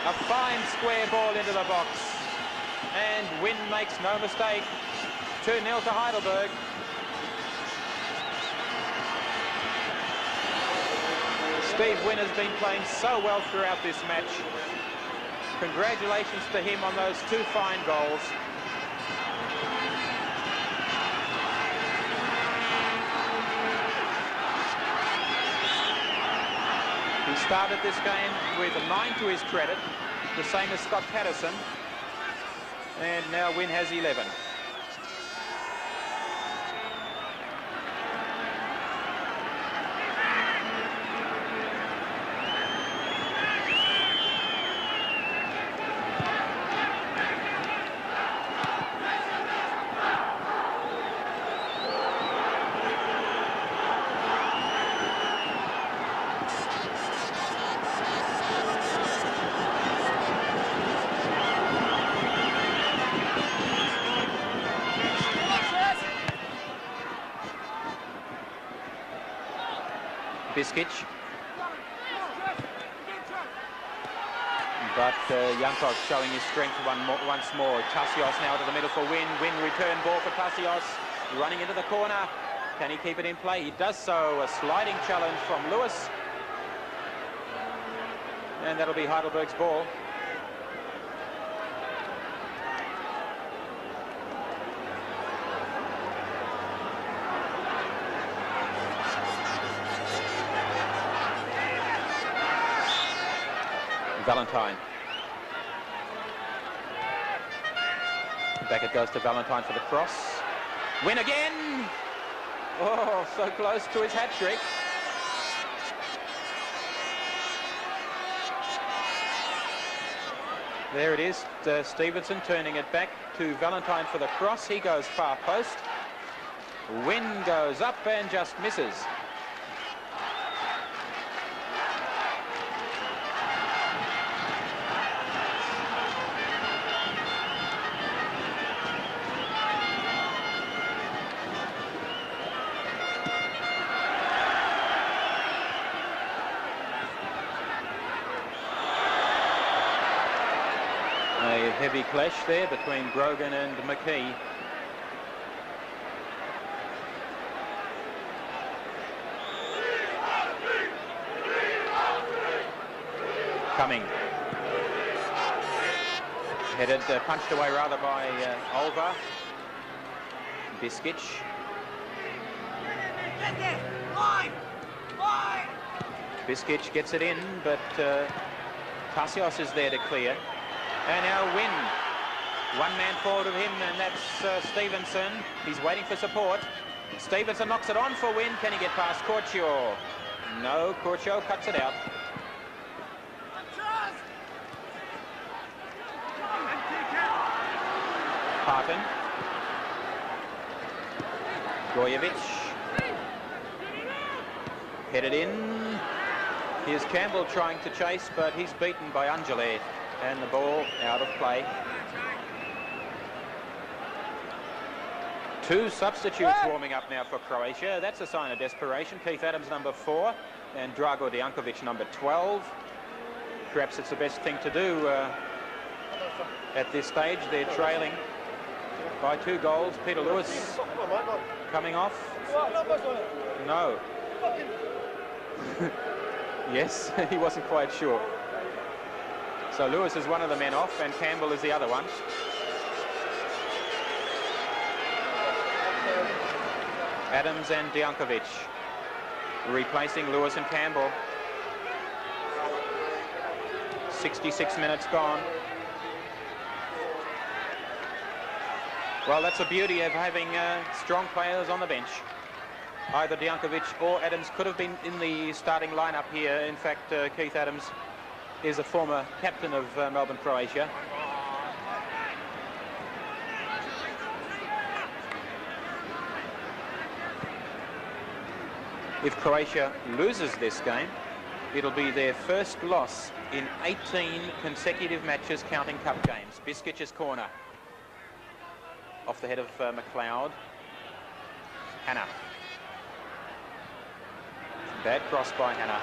A fine square ball into the box. And Wynn makes no mistake. 2-0 to Heidelberg. Steve Wynn has been playing so well throughout this match. Congratulations to him on those 2 fine goals. He started this game with a 9 to his credit, the same as Scott Patterson, and now Wynn has 11. Biskic. But Jankos showing his strength once more. Tassios now to the middle for Wynn. Wynn return ball for Tassios. Running into the corner. Can he keep it in play? He does so. A sliding challenge from Lewis. And that'll be Heidelberg's ball. Valentine. Back it goes to Valentine for the cross. Win again! Oh, so close to his hat-trick. There it is, Stevenson turning it back to Valentine for the cross. He goes far post. Win goes up and just misses. A heavy clash there between Grogan and McKee. Coming. Headed, punched away rather by Olver. Biskic. Biskic gets it in, but Tassios is there to clear. And now Win. One man forward of him, and that's Stevenson. He's waiting for support. Stevenson knocks it on for Win. Can he get past Corcio? No, Corcio cuts it out. Parton. Gojevic. Headed in. Here's Campbell trying to chase, but he's beaten by Angele. And the ball out of play. Two substitutes warming up now for Croatia. That's a sign of desperation. Keith Adams, number 4, and Drago Dijankovic, number 12. Perhaps it's the best thing to do at this stage. They're trailing by 2 goals. Peter Lewis coming off. No. Yes, he wasn't quite sure. So Lewis is one of the men off, and Campbell is the other one. Adams and Dijankovic replacing Lewis and Campbell. 66 minutes gone. Well, that's the beauty of having strong players on the bench. Either Dijankovic or Adams could have been in the starting lineup here. In fact, Keith Adams is a former captain of Melbourne, Croatia. If Croatia loses this game, it'll be their first loss in 18 consecutive matches, counting cup games. Biskic's corner. Off the head of McLeod. Hannah. Bad cross by Hannah.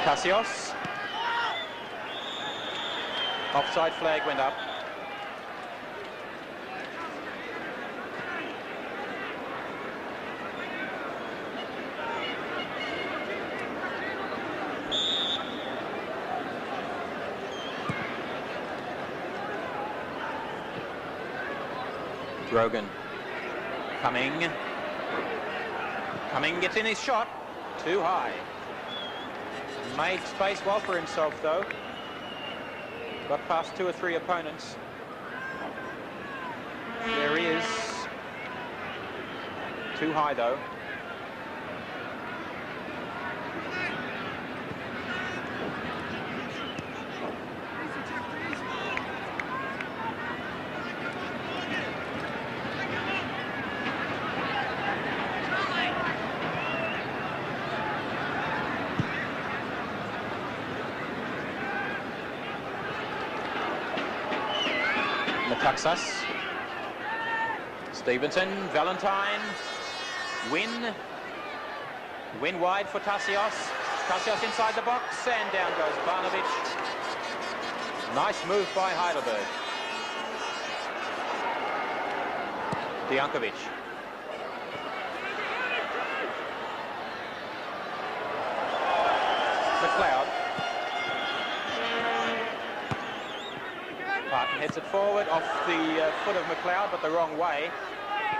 Tassios. Offside flag went up. Grogan. Cumming gets in his shot. Too high. Made space well for himself, though. Got past 2 or 3 opponents. There he is. Too high, though. Taxas. Stevenson, Valentine, Win wide for Tassios. Tassios inside the box, and down goes Barnovic. Nice move by Heidelberg. Dijankovic. McLeod. Parton heads it forward off the foot of McLeod, but the wrong way.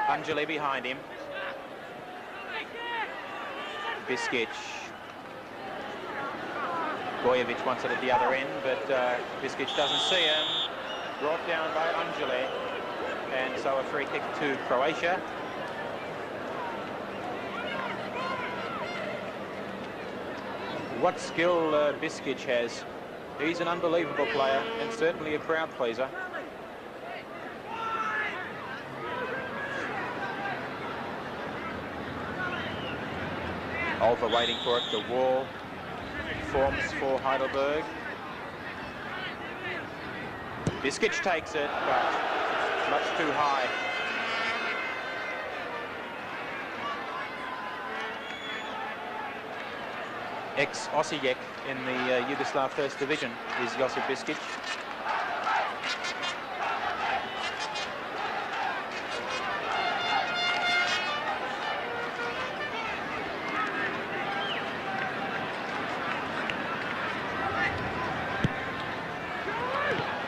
Anjali behind him. Biskic. Gojevic wants it at the other end, but Biskic doesn't see him. Brought down by Anjali. And so a free kick to Croatia. What skill Biskic has. He's an unbelievable player and certainly a crowd pleaser. Olver waiting for it. The wall forms for Heidelberg. Biskic takes it, but much too high. Ex-Osijek in the Yugoslav First Division is Josip Biskic.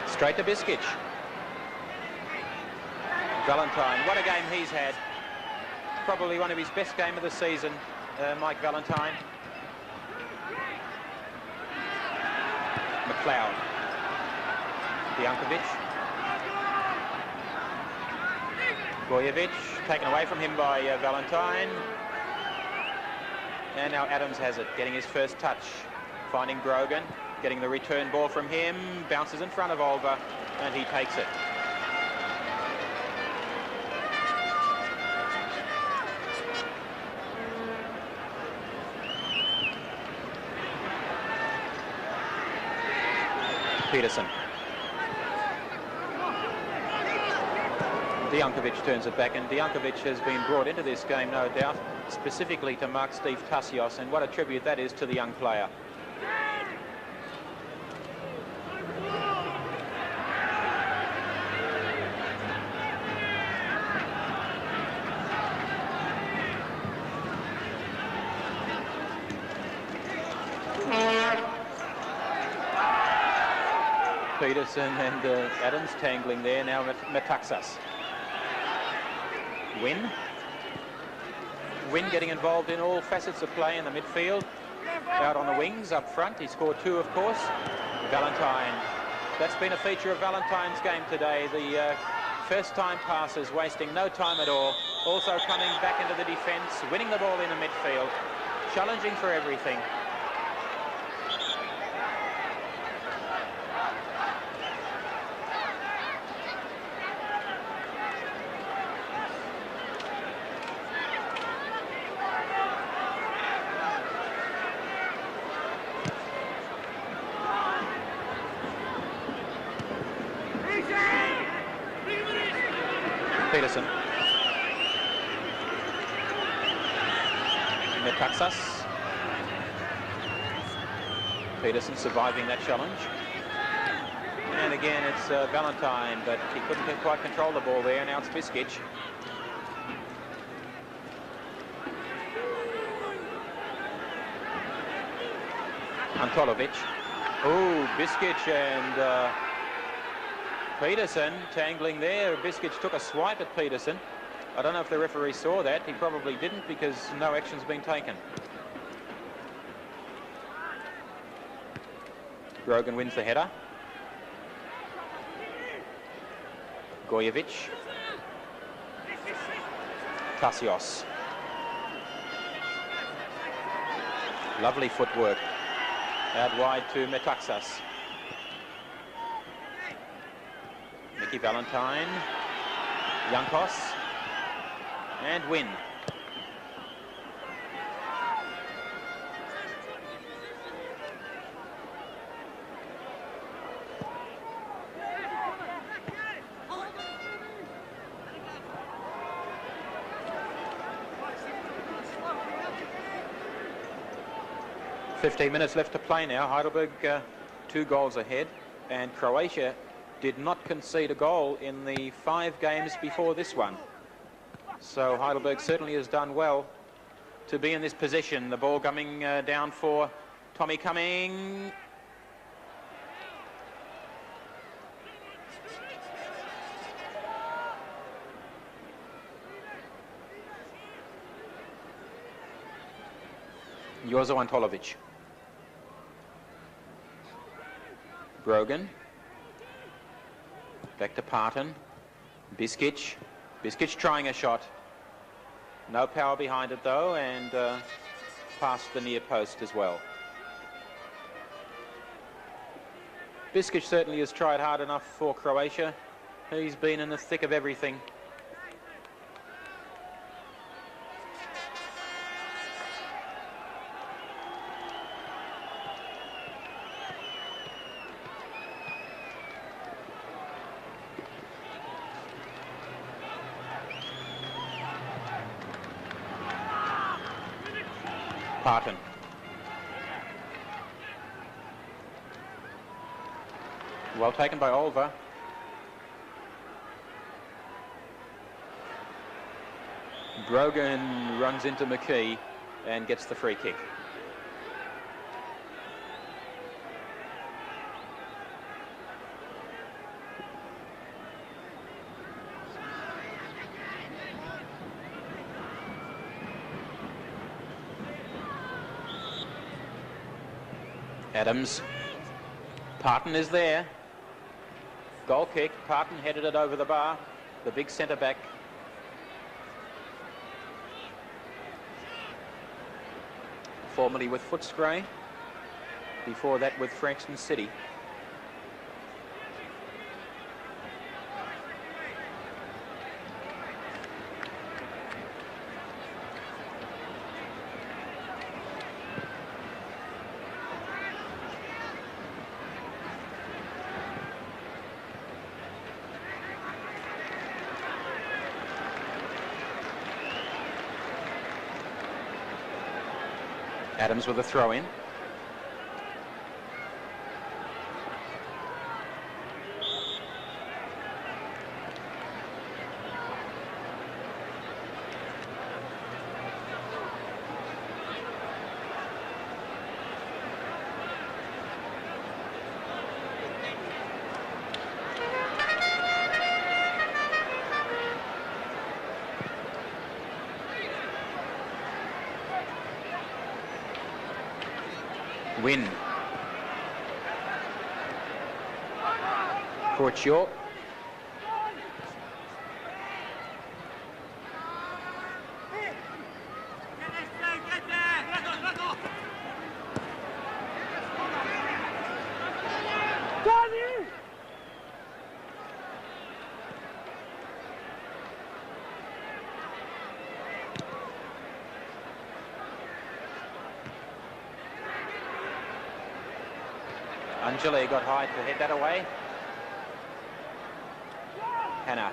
Straight to Biskic. Valentine, what a game he's had. Probably one of his best game of the season, Mike Valentine. McLeod. Dijankovic. Gojevic, taken away from him by Valentine. And now Adams has it, getting his first touch. Finding Brogan, getting the return ball from him. Bounces in front of Olver, and he takes it. Peterson. Dijankovic turns it back, and Dijankovic has been brought into this game, no doubt, specifically to mark Steve Tassios, and what a tribute that is to the young player. Peterson and Adams tangling there. Now Metaxas. Wynn getting involved in all facets of play in the midfield. Out on the wings, up front. He scored 2, of course. Valentine. That's been a feature of Valentine's game today. The first-time passes, wasting no time at all. Also coming back into the defence, winning the ball in the midfield. Challenging for everything. Peterson. Metaxas. Peterson surviving that challenge. And again, it's Valentine, but he couldn't quite control the ball there. Now it's Biskic. Antolovic. Oh, Biskic and Peterson tangling there. Biskic took a swipe at Peterson. I don't know if the referee saw that. He probably didn't because no action's been taken. Brogan wins the header. Gojevic. Tassios. Lovely footwork. Out wide to Metaxas. Mickey Valentine. Jankos. And Wynn. .15 minutes left to play now. Heidelberg 2 goals ahead, and Croatia did not concede a goal in the 5 games before this one. So Heidelberg certainly has done well to be in this position. The ball coming down for Tommy Cumming. Jozo Antolovic. Brogan. Back to Parton. Biskic. Biskic trying a shot. No power behind it though, and past the near post as well. Biskic certainly has tried hard enough for Croatia. He's been in the thick of everything. Parton. Well taken by Olver. Brogan runs into McKee and gets the free kick. Adams. Parton is there. Goal kick. Parton headed it over the bar. The big centre back. Formerly with Footscray. Before that with Frankston City. Adams with a throw-in. Win. Portio. Angeli got high to head that away. Hannah.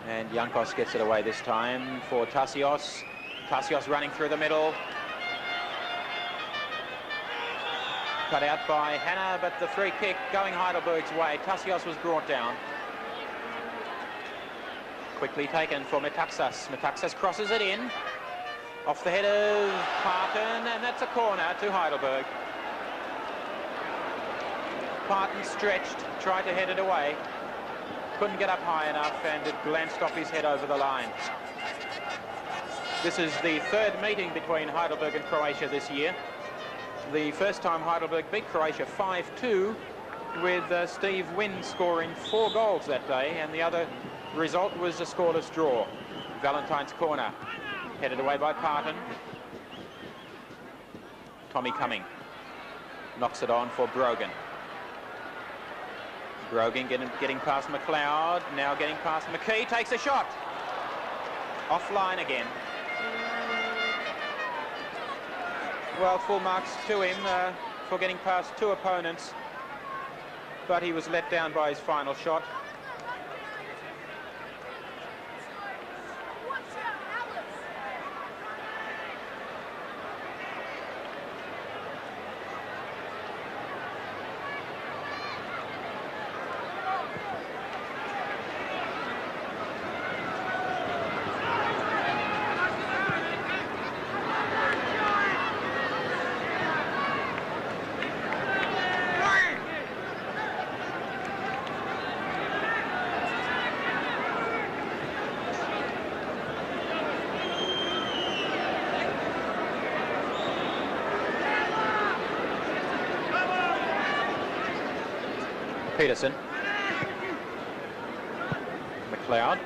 And Yankos gets it away this time for Tassios. Tassios running through the middle. Cut out by Hannah, but the free kick going Heidelberg's way. Tassios was brought down. Quickly taken for Metaxas. Metaxas crosses it in. Off the head of Parton, and that's a corner to Heidelberg. Parton stretched, tried to head it away. Couldn't get up high enough, and it glanced off his head over the line. This is the third meeting between Heidelberg and Croatia this year. The first time Heidelberg beat Croatia 5-2, with Steve Wynn scoring 4 goals that day, and the other result was a scoreless draw. Valentine's corner. Headed away by Parton. Tommy Cumming knocks it on for Brogan. Brogan getting past McLeod, now getting past McKee, takes a shot. Offline again. Well, full marks to him for getting past 2 opponents, but he was let down by his final shot. Peterson. McLeod.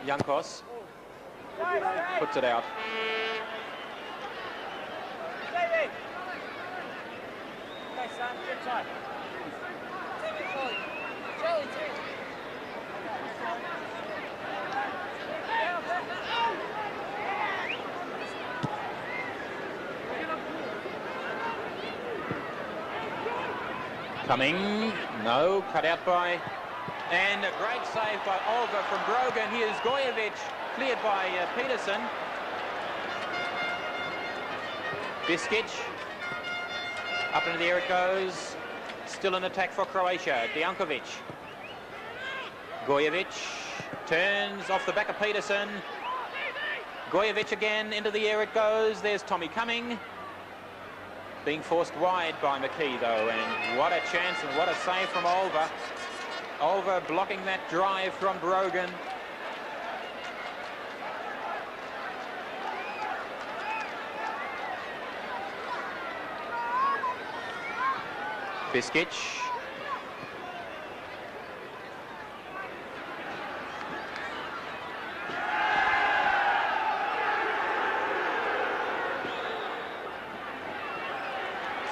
Jankos puts it out. Coming, no, cut out by, and a great save by Olga from Brogan. Here's Gojevic, cleared by Peterson. Biskic, up into the air it goes, still an attack for Croatia. Dijankovic, Gojevic, turns off the back of Peterson. Gojevic again, into the air it goes, there's Tommy Cumming. Being forced wide by McKee though, and what a chance and what a save from Olva. Olva blocking that drive from Brogan. Biskic.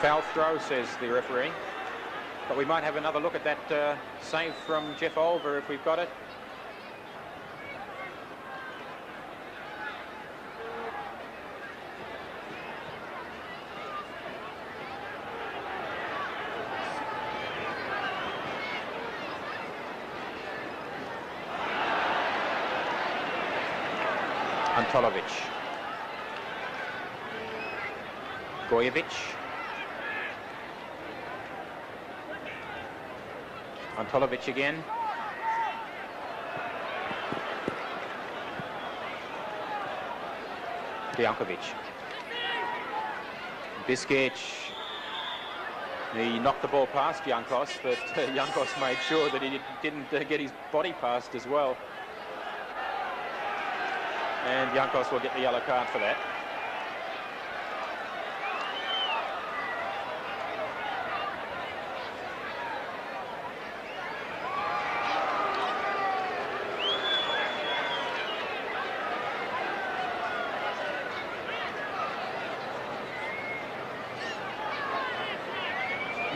Foul throw, says the referee. But we might have another look at that save from Jeff Olver if we've got it. Antolovic. Gojevic. Antolovic again. Dijankovic. Biskic. He knocked the ball past Jankos, but Jankos made sure that he didn't get his body past as well. And Jankos will get the yellow card for that.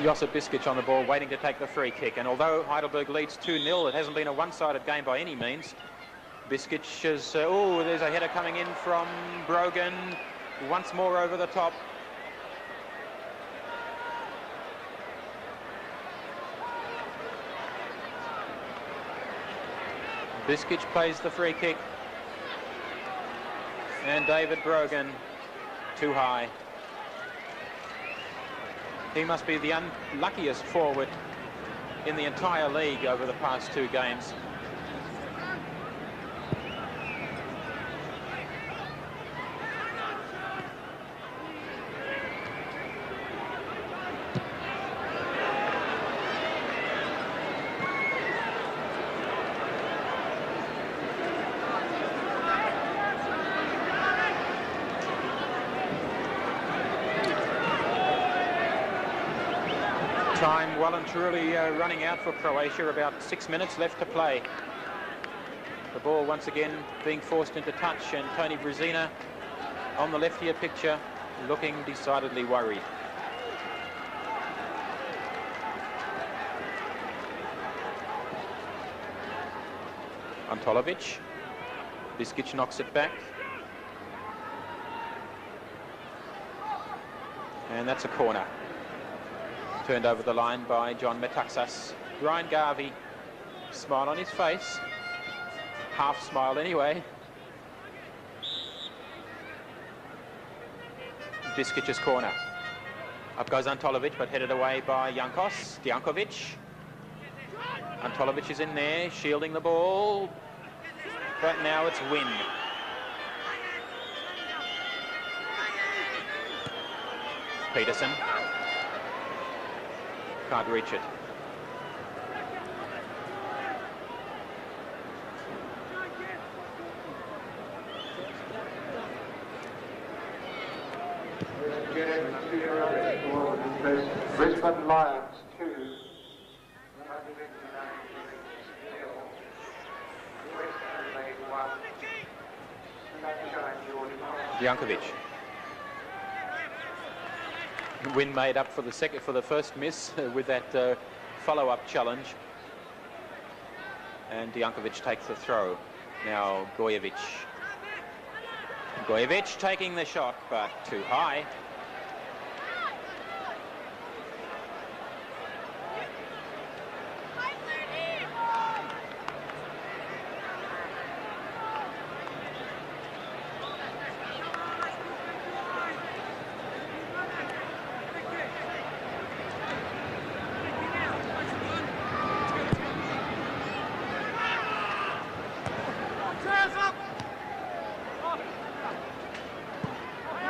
Josip Biskic on the ball, waiting to take the free kick. And although Heidelberg leads 2-0, it hasn't been a one-sided game by any means. Biskic is, oh, there's a header coming in from Brogan. Once more over the top. Biskic plays the free kick. And David Brogan, too high. He must be the unluckiest forward in the entire league over the past two games. Time well and truly running out for Croatia, about 6 minutes left to play. The ball once again being forced into touch, and Tony Brezina on the left here picture looking decidedly worried. Antolovic. Biskic knocks it back. And that's a corner. Turned over the line by John Metaxas. Ryan Garvey, smile on his face. Half smile anyway. Biskic's corner. Up goes Antolovic, but headed away by Jankos. Dijankovic. Antolovic is in there, shielding the ball. But now it's Wynn. Peterson. Can't reach it. Brisbane Lions 2. Jankovic. Win made up for the first miss with that follow-up challenge. And Jankovic takes the throw. Now Gojevic. Gojevic taking the shot, but too high.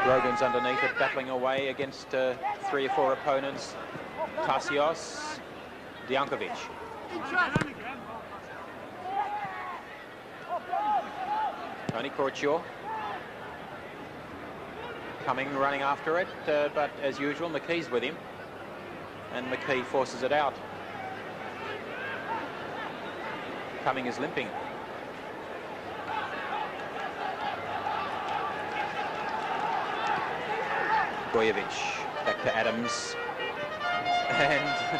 Rogan's underneath it, battling away against 3 or 4 opponents. Tassios, Jankovic. Tony Corchio. Cumming running after it, but as usual, McKee's with him. And McKee forces it out. Cumming is limping. Gojevic back to Adams, and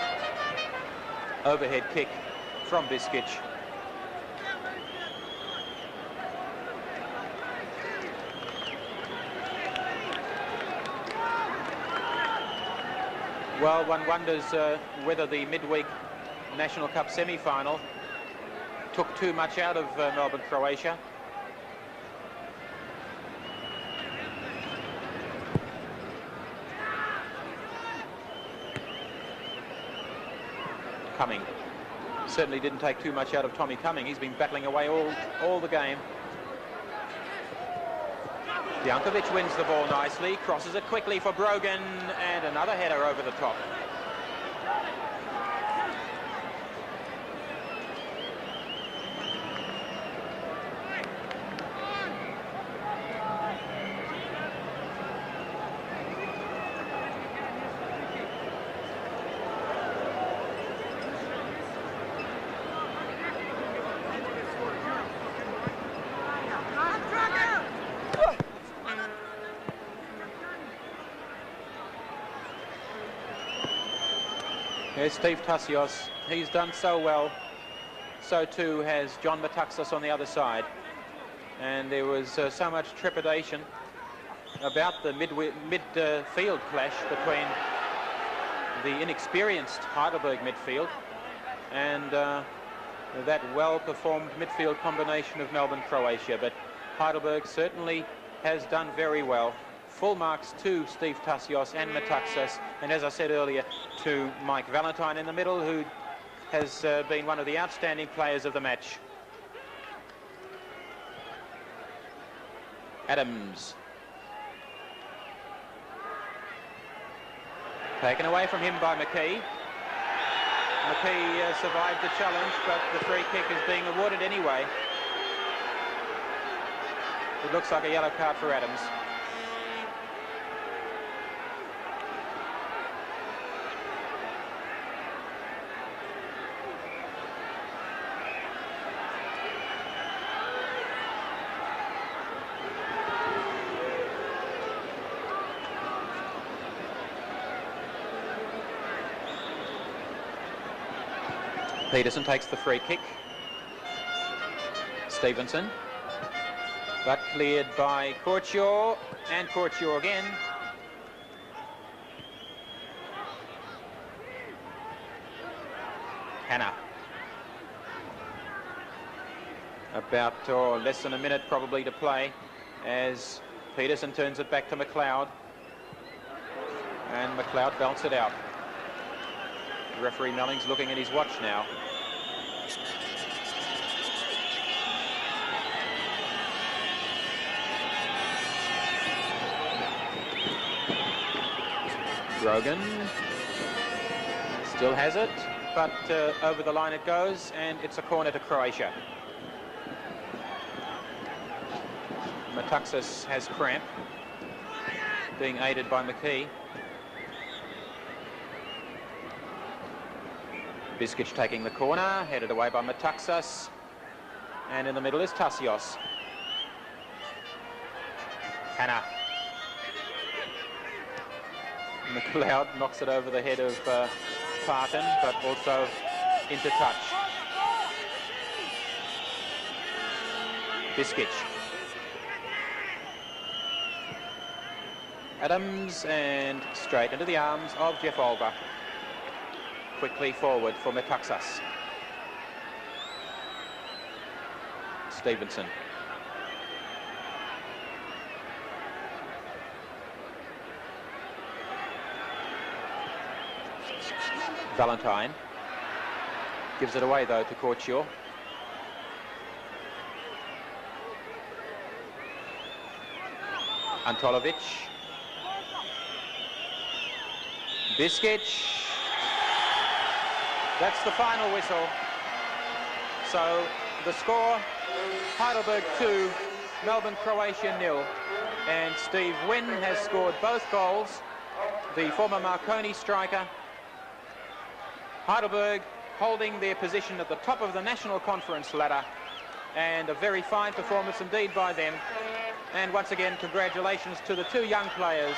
overhead kick from Biskic. Well, one wonders whether the midweek National Cup semi-final took too much out of Melbourne, Croatia. Cumming certainly didn't take too much out of Tommy Cumming. He's been battling away all the game. Jankovic wins the ball nicely, crosses it quickly for Brogan, and another header over the top. There's Steve Tassios. He's done so well. So too has John Metaxas on the other side. And there was so much trepidation about the midfield clash between the inexperienced Heidelberg midfield and that well-performed midfield combination of Melbourne, Croatia. But Heidelberg certainly has done very well. Full marks to Steve Tassios and Metaxas, and as I said earlier, to Mike Valentine in the middle, who has been one of the outstanding players of the match. Adams. Taken away from him by McKee. McKee survived the challenge, but the free kick is being awarded anyway. It looks like a yellow card for Adams. Peterson takes the free kick. Stevenson, but cleared by Corchio, and Corchio again. Hannah. About less than a minute probably to play as Peterson turns it back to McLeod, and McLeod belts it out. Referee Melling's looking at his watch now. Grogan still has it, but over the line it goes, and it's a corner to Croatia. Metaxas has cramp. being aided by McKee. Biskic taking the corner, headed away by Metaxas. And in the middle is Tassios. Hanna. McLeod knocks it over the head of Parton, but also into touch. Biskic. Adams, and straight into the arms of Jeff Olver. Quickly forward for Metaxas. Stevenson. Valentine. Gives it away though to Courtshaw. Antolovic. Biskic. That's the final whistle. So the score, Heidelberg 2, Melbourne, Croatia 0. And Steve Wynn has scored both goals, the former Marconi striker. Heidelberg holding their position at the top of the National Conference ladder, and a very fine performance indeed by them. And once again, congratulations to the two young players,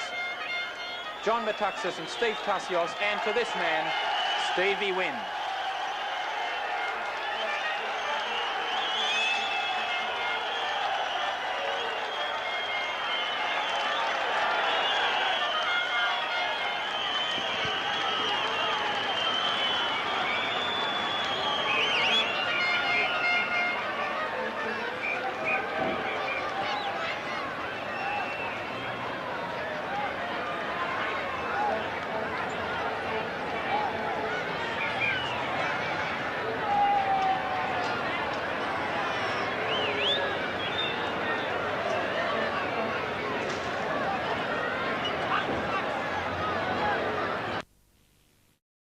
John Metaxas and Steve Tassios, and to this man, Stevie Wynn.